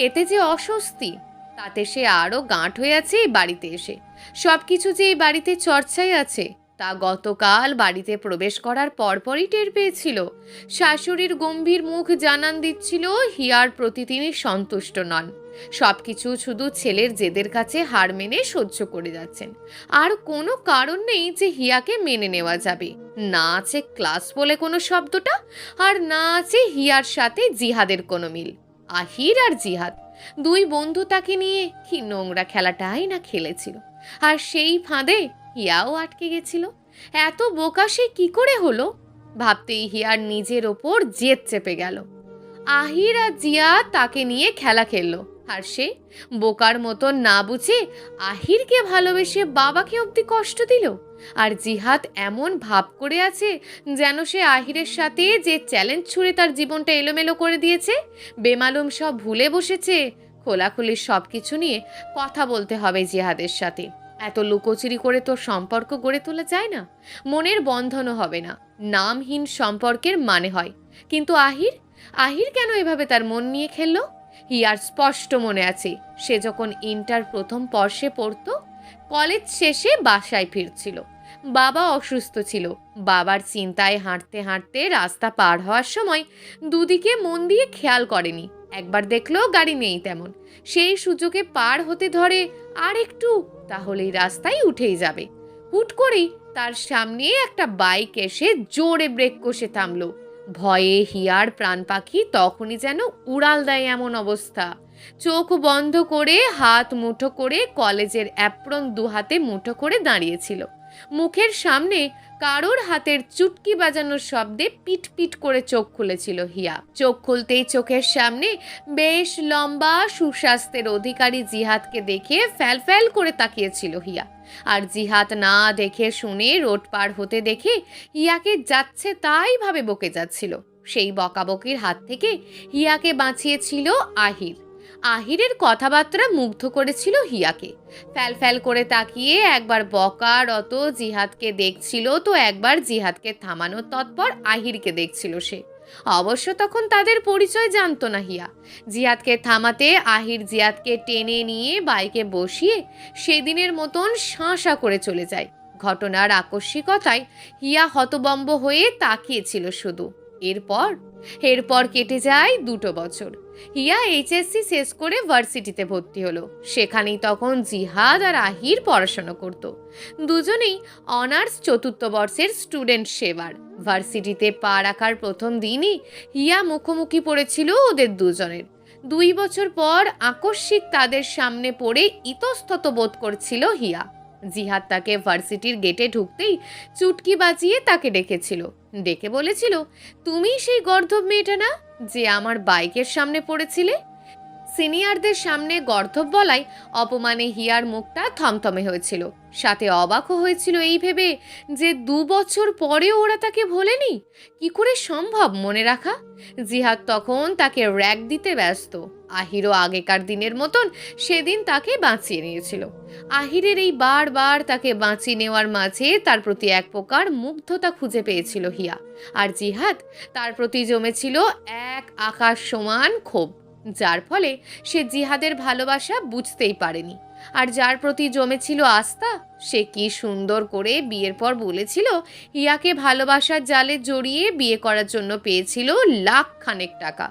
এতে যে অস্বস্তি, তাতে সে আরও গাঁট হয়ে আছে এই বাড়িতে এসে। সব কিছু যে এই বাড়িতে চর্চায় আছে তা গতকাল বাড়িতে প্রবেশ করার পরপরই টের পেয়েছিল। শাশুড়ির গম্ভীর মুখ জানান দিচ্ছিল হিয়ার প্রতি তিনি সন্তুষ্ট নন। সবকিছু শুধু ছেলের জেদের কাছে হার মেনে সহ্য করে যাচ্ছেন। আর কোনো কারণ নেই যে হিয়াকে মেনে নেওয়া যাবে। না আছে ক্লাস বলে কোনো শব্দটা, আর না আছে হিয়ার সাথে জিহাদের কোনো মিল। আহির আর জিহাদ দুই বন্ধু তাকে নিয়ে কি নোংরা খেলাটাই না খেলেছিল, আর সেই ফাঁদে হিয়াও আটকে গেছিল। এত বোকা সে কি করে হলো? ভাবতেই হিয়ার নিজের ওপর জেদ চেপে গেল। আহির আর জিয়া তাকে নিয়ে খেলা খেললো, আর সে বোকার মতো না বুঝে আহিরকে ভালোবেসে বাবাকে অবধি কষ্ট দিল। আর জিহাদ এমন ভাব করে আছে যেন সে আহিরের সাথে যে চ্যালেঞ্জ ছুড়ে তার জীবনটা এলোমেলো করে দিয়েছে, বেমালুম সব ভুলে বসেছে। খোলাখুলি সব কিছু নিয়ে কথা বলতে হবে জিহাদের সাথে। এত লুকোচুরি করে তো সম্পর্ক গড়ে তোলা যায় না, মনের বন্ধনও হবে না। নামহীন সম্পর্কের মানে হয়। কিন্তু আহির আহির কেন এভাবে তার মন নিয়ে খেললো? হিয়ার স্পষ্ট মনে আছে, সে যখন ইন্টার প্রথম বর্ষে পড়তো, কলেজ শেষে বাসায় ফিরছিল। বাবা অসুস্থ ছিল। বাবার চিন্তায় হাঁটতে হাঁটতে রাস্তা পার হওয়ার সময় দুদিকে মন দিয়ে খেয়াল করেনি। একবার দেখলো গাড়ি নেই তেমন। সেই সুযোগে পার হতে ধরে আর একটু, তাহলেই রাস্তায় উঠেই যাবে। হুট করেই তার সামনে একটা বাইক এসে জোরে ব্রেক কষে থামলো। ভয়ে হিয়ার প্রাণ পাখি তখনই যেন উড়াল দেয় এমন অবস্থা। চোখ বন্ধ করে হাত মুঠো করে কলেজের অ্যাপ্রন দু হাতে মুঠো করে দাঁড়িয়েছিল। মুখের সামনে কারোর হাতের চুটকি বাজানোর শব্দে পিট পিট করে চোখ খুলেছিল হিয়া। চোখ খুলতেই চোখের সামনে বেশ লম্বা সুস্বাস্থ্যের অধিকারী জিহাদকে দেখে ফ্যাল ফ্যাল করে তাকিয়েছিল হিয়া। আর জিহাদ না দেখে শুনে রোড পার হতে দেখে হিয়াকে যাচ্ছে তাই ভাবে বকে যাচ্ছিল। সেই বকাবকির হাত থেকে হিয়াকে বাঁচিয়েছিল আহির। আহিরের কথাবার্তা মুগ্ধ করেছিল হিয়াকে। ফ্যাল ফ্যাল করে তাকিয়ে একবার বকারত জিহাদকে দেখছিল, তো একবার জিহাদকে থামানোর তৎপর আহিরকে দেখছিল সে। অবশ্য তখন তাদের পরিচয় জানতো না হিয়া। জিহাদকে থামাতে আহির জিহাদকে টেনে নিয়ে বাইকে বসিয়ে সেদিনের মতন শাঁসা করে চলে যায়। ঘটনার আকস্মিকতায় হিয়া হতবম্ব হয়ে তাকিয়েছিল শুধু। এরপর এরপর কেটে যায় 2 বছর। হিয়া এইচএসসি শেষ করে ভার্সিটিতে ভর্তি হলো। সেখানেই তখন জিহাদ আর আহির পড়াশোনা করত। দুজনেই অনার্স 4র্থ বর্ষের স্টুডেন্ট সেবার। ভার্সিটিতে পা রাখার প্রথম দিনই হিয়া মুখোমুখি পড়েছিল ওদের দুজনের। 2 বছর পর আকস্মিক তাদের সামনে পড়ে ইতস্তত বোধ করছিল হিয়া। জিহাদ তাকে ভার্সিটির গেটে ঢুকতেই চুটকি বাজিয়ে তাকে ডেকেছিল। ডেকে বলেছিল, তুমি সেই গর্ধব মেয়েটা না যে আমার বাইকের সামনে পড়েছিলে? সিনিয়রদের সামনে গর্ধব বলায় অপমানে হিয়ার মুখটা থমথমে হয়েছিল। সাথে অবাকও হয়েছিল এই ভেবে যে 2 বছর পরেও ওরা তাকে ভোলেনি। কি করে সম্ভব মনে রাখা? জিহাদ তখন তাকে র‍্যাগ দিতে ব্যস্ত। আহিরও আগেকার দিনের মতন সেদিন তাকে বাঁচিয়ে নিয়েছিল। আহিরের এই বারবার তাকে বাঁচিয়ে নেওয়ার মাঝে তার প্রতি এক প্রকার মুগ্ধতা খুঁজে পেয়েছিল হিয়া। আর জিহাদ তার প্রতি জমেছিল এক আকাশ সমান ক্ষোভ, যার ফলে সে জিহাদের ভালোবাসা বুঝতেই পারেনি। আর যার প্রতি জমেছিল আস্থা, সে কি সুন্দর করে বিয়ের পর বলেছিল হিয়াকে ভালোবাসার জালে জড়িয়ে বিয়ে করার জন্য পেয়েছিল লাখখানেক টাকা।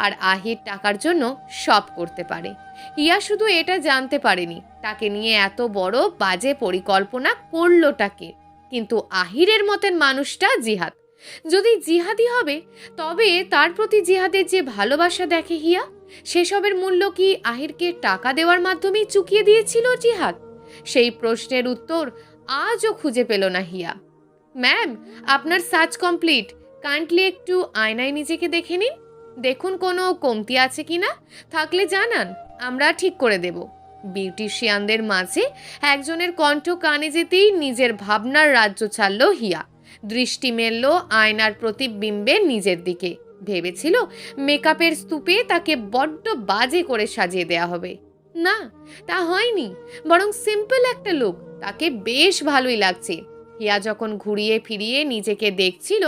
আর আহির টাকার জন্য সব করতে পারে। হিয়া শুধু এটা জানতে পারেনি তাকে নিয়ে এত বড় বাজে পরিকল্পনা করলোটাকে। কিন্তু আহিরের মতের মানুষটা জিহাদ। যদি জিহাদি হবে তবে তার প্রতি জিহাদের যে ভালোবাসা দেখে হিয়া, সেসবের মূল্য কি আহিরকে টাকা দেওয়ার মাধ্যমেই চুকিয়ে দিয়েছিল জিহাদ? সেই প্রশ্নের উত্তর আজও খুঁজে পেল না হিয়া। ম্যাম, আপনার সার্চ কমপ্লিট। কাইন্ডলি একটু আয়নায় নিজেকে দেখে নিন, দেখুন কোনো কমতি আছে কিনা, থাকলে জানান, আমরা ঠিক করে দেব। বিউটিশিয়ানদের মাঝে একজনের কণ্ঠ কানে যেতেই নিজের ভাবনার রাজ্য ছাড়ল হিয়া। দৃষ্টি মেলল আয়নার প্রতিবিম্বে নিজের দিকে। ভেবেছিল মেকআপের স্তূপে তাকে বড্ড বাজে করে সাজিয়ে দেয়া হবে। না, তা হয়নি। বরং সিম্পল একটা লুক, তাকে বেশ ভালোই লাগছে। হিয়া যখন ঘুরিয়ে ফিরিয়ে নিজেকে দেখছিল,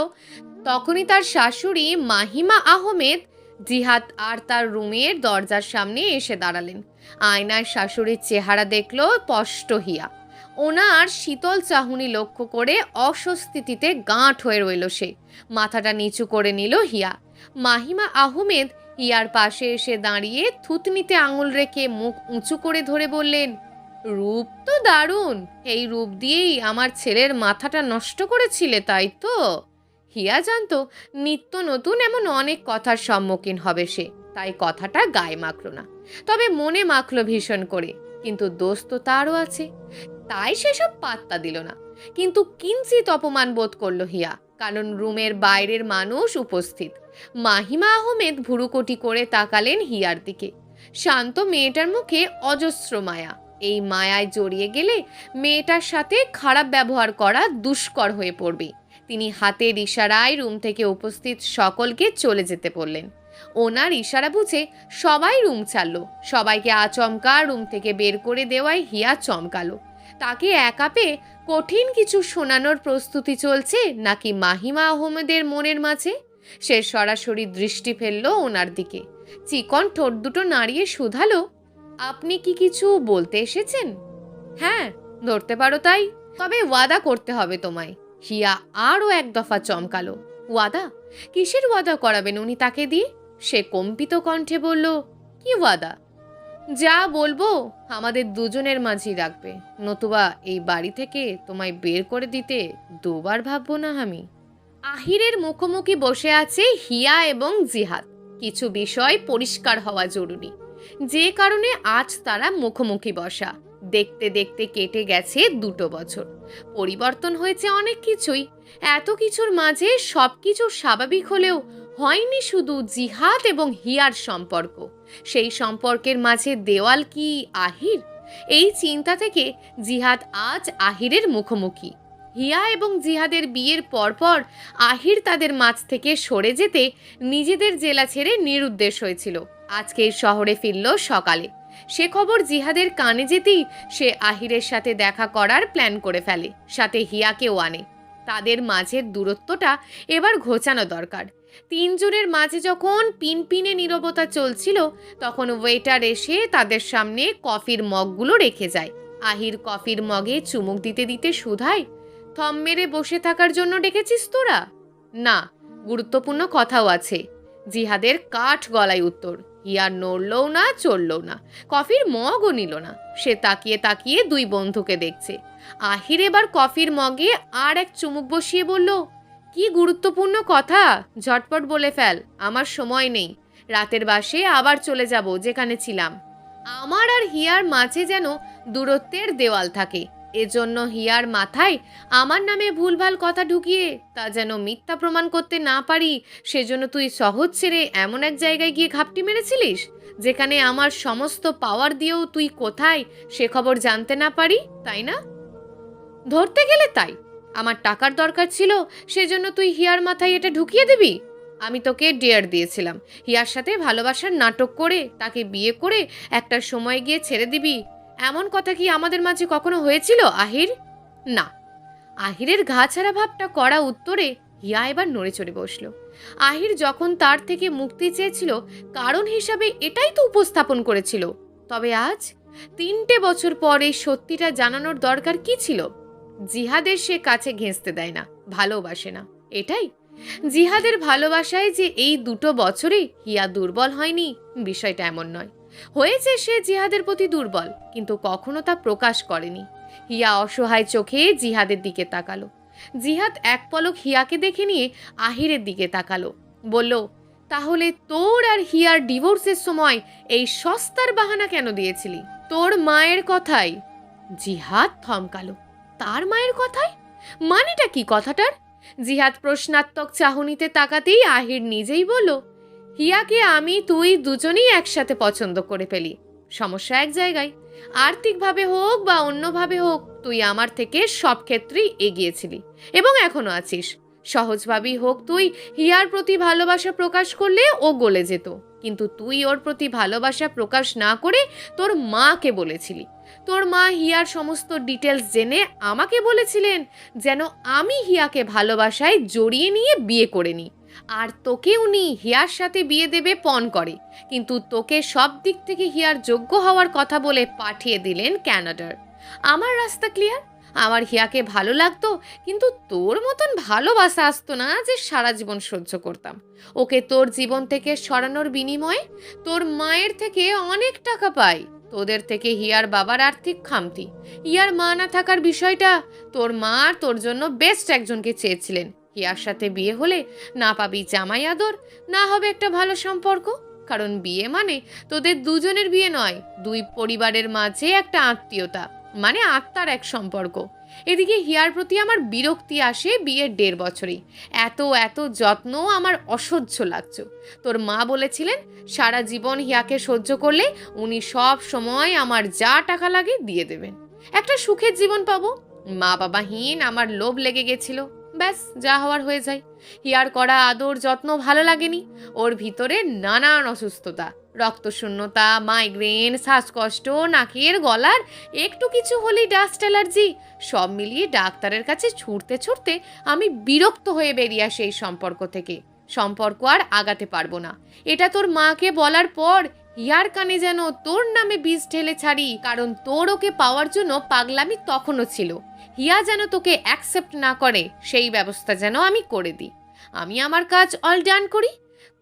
তখনই তার শাশুড়ি মাহিমা আহমেদ জিহাদ আর তার রুমের দরজার সামনে এসে দাঁড়ালেন। আয়নায় শাশুড়ির চেহারা দেখল স্পষ্ট হিয়া। ওনার শীতল চাহনি লক্ষ্য করে অস্বস্তিতে গাঁট হয়ে রইল সে। মাথাটা নিচু করে নিল হিয়া। মাহিমা আহমেদ হিয়ার পাশে এসে দাঁড়িয়ে থুতনিতে আঙুল রেখে মুখ উঁচু করে ধরে বললেন, রূপ তো দারুণ। এই রূপ দিয়েই আমার ছেলের মাথাটা নষ্ট করেছিলে, তাই তো? হিয়া জানতো নিত্য নতুন এমন অনেক কথার সম্মুখীন হবে সে, তাই কথাটা গায়ে মাখল না। তবে মনে মাখল ভীষণ করে। কিন্তু দোষ তো তারও আছে, তাই সেসব পাত্তা দিল না। কিন্তু কিঞ্চিত অপমান বোধ করল হিয়া, কারণ রুমের বাইরের মানুষ উপস্থিত। মাহিমা আহমেদ ভুরুকটি করে তাকালেন হিয়ার দিকে। শান্ত মেয়েটার মুখে অজস্র মায়া। এই মায়ায় জড়িয়ে গেলে মেয়েটার সাথে খারাপ ব্যবহার করা দুষ্কর হয়ে পড়বে। তিনি হাতের ইশারায় রুম থেকে উপস্থিত সকলকে চলে যেতে বললেন। ওনার ইশারা বুঝে সবাই রুম ছাড়ল। সবাইকে আচমকা রুম থেকে বের করে দেওয়ায় হিয়া চমকালো। তাকে একা পেয়ে কঠিন কিছু শোনানোর প্রস্তুতি চলছে নাকি মাহিমা আহমেদের মনের মাঝে? সে সরাসরি দৃষ্টি ফেলল ওনার দিকে। চিকন ঠোঁট দুটো নাড়িয়ে শুধালো, আপনি কি কিছু বলতে এসেছেন? হ্যাঁ, ধরতে পারো তাই। তবে ওয়াদা করতে হবে তোমায়। হিয়া আরও এক দফা চমকালো। ওয়াদা? কিসের ওয়াদা করাবেন উনি তাকে দিয়ে? সে কম্পিত কণ্ঠে বলল, কি ওয়াদা? যা বলবো আমাদের দুজনের মাঝেই রাখবে, নতুবা এই বাড়ি থেকে তোমায় বের করে দিতে 2 বার ভাববো না আমি। আহিরের মুখোমুখি বসে আছে হিয়া এবং জিহাদ। কিছু বিষয় পরিষ্কার হওয়া জরুরি, যে কারণে আজ তারা মুখোমুখি বসা। দেখতে দেখতে কেটে গেছে 2 বছর। পরিবর্তন হয়েছে অনেক কিছুই। এত কিছুর মাঝে সবকিছু স্বাভাবিক হলেও হয়নি শুধু জিহাদ এবং হিয়ার সম্পর্ক। সেই সম্পর্কের মাঝে দেওয়াল কি আহির? এই চিন্তা থেকে জিহাদ আজ আহিরের মুখোমুখি। হিয়া এবং জিহাদের বিয়ের পরপর আহির তাদের মাঝ থেকে সরে যেতে নিজেদের জেলা ছেড়ে নিরুদ্দেশ হয়েছিল। আজকে শহরে ফিরল সকালে। সে খবর জিহাদের কানে যেতেই সে আহিরের সাথে দেখা করার প্ল্যান করে ফেলে, সাথে হিয়াকেও আনে। তাদের মাঝের দূরত্বটা এবার ঘোচানো দরকার। তিনজনের মাঝে যখন পিনপিনে নীরবতা চলছিল, তখন ওয়েটার এসে তাদের সামনে কফির মগগুলো রেখে যায়। আহির কফির মগে চুমুক দিতে দিতে শুধায়, থম মেরে বসে থাকার জন্য ডেকেছিস তোরা? না, গুরুত্বপূর্ণ কথাও আছে। জিহাদের কাঠ গলায় উত্তর। হিয়া নড়লও না, চড়লও না, কফির মগও নিল না। সে তাকিয়ে তাকিয়ে দুই বন্ধুকে দেখছে। আহির এবার কফির মগে আর এক চুমুক বসিয়ে বলল, কি গুরুত্বপূর্ণ কথা, ঝটপট বলে ফেল, আমার সময় নেই। রাতের বাসে আবার চলে যাব যেখানে ছিলাম। আমার আর হিয়ার মাঝে যেন দূরত্বের দেওয়াল থাকে। এজন্য হিয়ার মাথায় আমার নামে ভুলভাল কথা ঢুকিয়ে তা যেন মিথ্যা প্রমাণ করতে না পারি, সেজন্য তুই সহজ ছেড়ে এমন এক জায়গায় গিয়ে ঘাপটি মেরেছিলিস যেখানে আমার সমস্ত পাওয়ার দিয়েও তুই কোথায় সে খবর জানতে না পারি, তাই না? ধরতে গেলে তাই। আমার টাকার দরকার ছিল, সেজন্য তুই হিয়ার মাথায় এটা ঢুকিয়ে দিবি? আমি তোকে ডেয়ার দিয়েছিলাম হিয়ার সাথে ভালোবাসার নাটক করে তাকে বিয়ে করে একটা সময় গিয়ে ছেড়ে দিবি। এমন কথা কি আমাদের মাঝে কখনো হয়েছিল আহির? না। আহিরের ঘা ছাড়া ভাবটা করা উত্তরে হিয়া এবার নড়ে চড়ে বসল। আহির যখন তার থেকে মুক্তি চেয়েছিল, কারণ হিসাবে এটাই তো উপস্থাপন করেছিল। তবে আজ 3টে বছর পর এই সত্যিটা জানানোর দরকার কি ছিল? জিহাদের সে কাছে ঘেঁষতে দেয় না, ভালোবাসে না, এটাই। জিহাদের ভালোবাসায় যে এই 2 বছরে হিয়া দুর্বল হয়নি, বিষয়টা এমন নয়। হয়েছে সে জিহাদের প্রতি দুর্বল, কিন্তু কখনো তা প্রকাশ করেনি। হিয়া অসহায় চোখে জিহাদের দিকে তাকালো। জিহাদ এক পলক হিয়াকে দেখে নিয়ে আহিরের দিকে তাকালো, বলল, তাহলে তোর আর হিয়ার ডিভোর্সের সময় এই সস্তার বাহানা কেন দিয়েছিলি? তোর মায়ের কথাই। জিহাদ থমকালো। তার মায়ের কথায়? মানেটা কি কথাটার? জিহাদ প্রশ্নাত্মক চাহনিতে তাকাতেই আহির নিজেই বলল, হিয়াকে আমি তুই দুজনেই একসাথে পছন্দ করে ফেলি। সমস্যা এক জায়গায়, আর্থিকভাবে হোক বা অন্যভাবে হোক তুই আমার থেকে সব ক্ষেত্রেই এগিয়েছিলি এবং এখনো আছিস। সহজভাবেই হোক তুই হিয়ার প্রতি ভালোবাসা প্রকাশ করলে ও গলে যেত, কিন্তু তুই ওর প্রতি ভালোবাসা প্রকাশ না করে তোর মাকে বলেছিলি। তোর মা হিয়ার সমস্ত ডিটেলস জেনে আমাকে বলেছিলেন যেন আমি হিয়াকে ভালোবাসায় জড়িয়ে নিয়ে বিয়ে করে নিই। আর তোকে উনি হিয়ার সাথে বিয়ে দেবে পণ করে, কিন্তু তোকে সব দিক থেকে হিয়ার যোগ্য হওয়ার কথা বলে পাঠিয়ে দিলেন ক্যানাডার। আমার রাস্তা ক্লিয়ার। আমার হিয়াকে ভালো লাগতো, কিন্তু তোর মতন ভালোবাসা আসতো না যে সারা জীবন সহ্য করতাম। ওকে তোর জীবন থেকে সরানোর বিনিময়ে তোর মায়ের থেকে অনেক টাকা পাই, তোদের থেকে হিয়ার বাবার আর্থিক খামতি। হিয়ার মা না থাকার বিষয়টা, তোর মা তোর জন্য বেস্ট একজনকে চেয়েছিলেন। হিয়ার সাথে বিয়ে হলে না পাবি জামাই আদর, না হবে একটা ভালো সম্পর্ক। কারণ বিয়ে মানে তোদের দুজনের বিয়ে নয়, দুই পরিবারের মাঝে একটা আত্মীয়তা, মানে আত্মার এক সম্পর্ক। এদিকে হিয়ার প্রতি আমার বিরক্তি আসে বিয়ের 1.5 বছরেই। এত এত যত্ন আমার অসহ্য লাগছে। তোর মা বলেছিলেন সারা জীবন হিয়াকে সহ্য করলে উনি সব সময় আমার যা টাকা লাগে দিয়ে দেবেন, একটা সুখের জীবন পাবো। মা বাবাহীন আমার লোভ লেগে গেছিল, ব্যাস যা হওয়ার হয়ে যায়। হিয়ার করা আদর যত্ন ভালো লাগেনি। ওর ভিতরে নানান অসুস্থতা, রক্তশূন্যতা, মাইগ্রেন, শ্বাসকষ্ট, নাকের গলার একটু কিছু হলেই ডাস্ট অ্যালার্জি, সব মিলিয়ে ডাক্তারের কাছে ছুটতে ছুটতে আমি বিরক্ত হয়ে বেরিয়ে আসি এই সম্পর্ক থেকে। সম্পর্ক আর আগাতে পারবো না, এটা তোর মাকে বলার পর হিয়ার কানে যেন তোর নামে বীজ ঢেলে ছাড়ি, কারণ তোর ওকে পাওয়ার জন্য পাগলামি তখনও ছিল। হিয়া যেন তোকে অ্যাকসেপ্ট না করে সেই ব্যবস্থা যেন আমি করে দিই। আমি আমার কাজ অল ডান করি,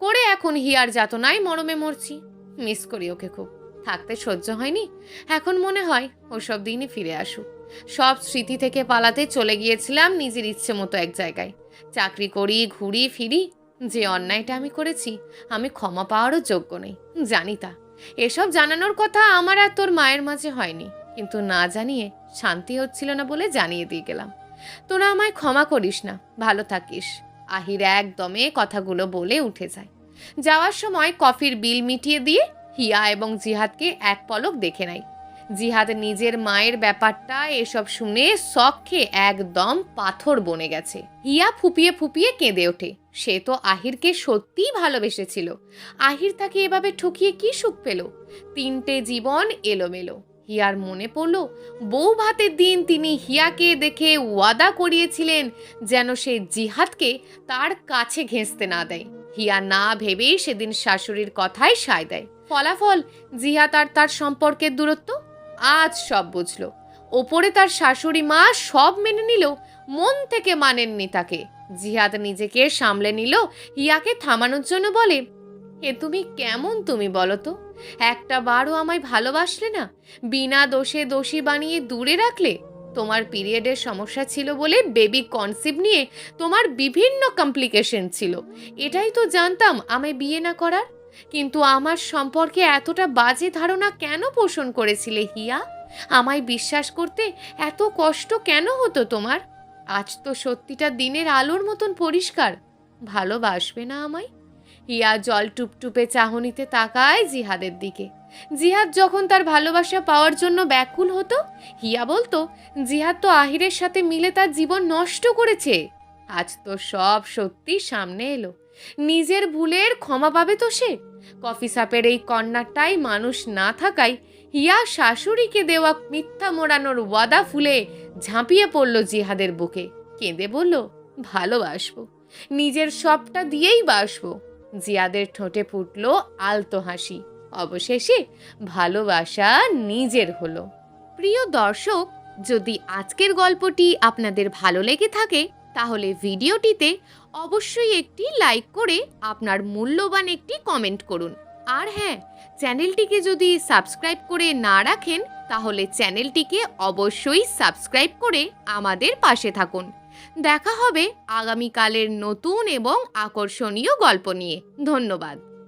করে এখন হিয়ার যাতনায় মরমে মরছি। মিস করি ওকে খুব, থাকতে সহ্য হয়নি। এখন মনে হয় ওসব দিনই ফিরে আসুক। সব স্মৃতি থেকে পালাতে চলে গিয়েছিলাম নিজের ইচ্ছে মতো এক জায়গায়। চাকরি করি, ঘুরি ফিরি। যে অন্যায়টা আমি করেছি আমি ক্ষমা পাওয়ারও যোগ্য নেই, জানি তা। এসব জানানোর কথা আমার আর তোর মায়ের মাঝে হয়নি, কিন্তু না জানিয়ে শান্তি হচ্ছিল না বলে জানিয়ে দিয়ে গেলাম। তোরা আমায় ক্ষমা করিস না, ভালো থাকিস। আহির একদমে কথাগুলো বলে উঠে যায়। যাওয়ার সময় কফির বিল মিটিয়ে দিয়ে হিয়া এবং জিহাদকে এক পলক দেখে নেয়। জিহাদ নিজের মায়ের ব্যাপারটা এসব শুনে শখে একদম পাথর বনে গেছে। হিয়া ফুপিয়ে ফুপিয়ে কেঁদে ওঠে। সে তো আহিরকে সত্যিই ভালোবেসেছিল। আহির তাকে এভাবে ঠকিয়ে কি সুখ পেল? 3টে জীবন এলোমেলো। হিয়ার মনে পড়ল বউ ভাতের দিন তিনি হিয়াকে দেখে ওয়াদা করিয়েছিলেন যেন সে জিহাদকে তার কাছে ঘেঁষতে না দেয়। হিয়া না ভেবেই সেদিন শাশুড়ির কথায় সায় দেয়। ফলাফল জিহাদ আর তার সম্পর্কের দূরত্ব। আজ সব বুঝল। ওপরে তার শাশুড়ি মা সব মেনে নিলেও মন থেকে মানেননি তাকে। জিহাদ নিজেকে সামলে নিল, হিয়াকে থামানোর জন্য বলে, এ তুমি কেমন তুমি বলো তো? একটা বারও আমায় ভালোবাসলে না, বিনা দোষে দোষী বানিয়ে দূরে রাখলে। তোমার পিরিয়ডের সমস্যা ছিল বলে বেবি কনসিভ নিয়ে তোমার বিভিন্ন কমপ্লিকেশন ছিল। এটাই তো জানতাম আমায় বিয়ে না করার। কিন্তু আমার সম্পর্কে এতটা বাজে ধারণা কেন পোষণ করেছিলে হিয়া? আমায় বিশ্বাস করতে এত কষ্ট কেন হতো তোমার? আজ তো সত্যিটা দিনের আলোর মতন পরিষ্কার। ভালোবাসবে না আমায়? হিয়া জল টুপটুপে চাহনিতে তাকায় জিহাদের দিকে। জিহাদ যখন তার ভালোবাসা পাওয়ার জন্য ব্যাকুল হতো, হিয়া বলতো জিহাদ তো আহিরের সাথে মিলে তার জীবন নষ্ট করেছে। আজ তো সব সত্যি সামনে এলো। নিজের ভুলের ক্ষমা পাবে তো সে। কফি শপের এই কর্নারটাই মানুষ না থাকায় হিয়া শাশুড়িকে দেওয়া মিথ্যা মোড়ানোর ওয়াদা ফুলে ঝাঁপিয়ে পড়ল জিহাদের বুকে। কেঁদে বলল, ভালোবাসবো, নিজের সবটা দিয়েই বাসবো। জিয়াদের ঠোঁটে ফুটল আলতো হাসি। অবশেষে ভালোবাসা নিজের হলো। প্রিয় দর্শক, যদি আজকের গল্পটি আপনাদের ভালো লেগে থাকে তাহলে ভিডিওটিতে অবশ্যই একটি লাইক করে আপনার মূল্যবান একটি কমেন্ট করুন। আর হ্যাঁ, চ্যানেলটিকে যদি সাবস্ক্রাইব করে না রাখেন তাহলে চ্যানেলটিকে অবশ্যই সাবস্ক্রাইব করে আমাদের পাশে থাকুন। দেখা হবে আগামীকালের নতুন এবং আকর্ষণীয় গল্প নিয়ে। ধন্যবাদ।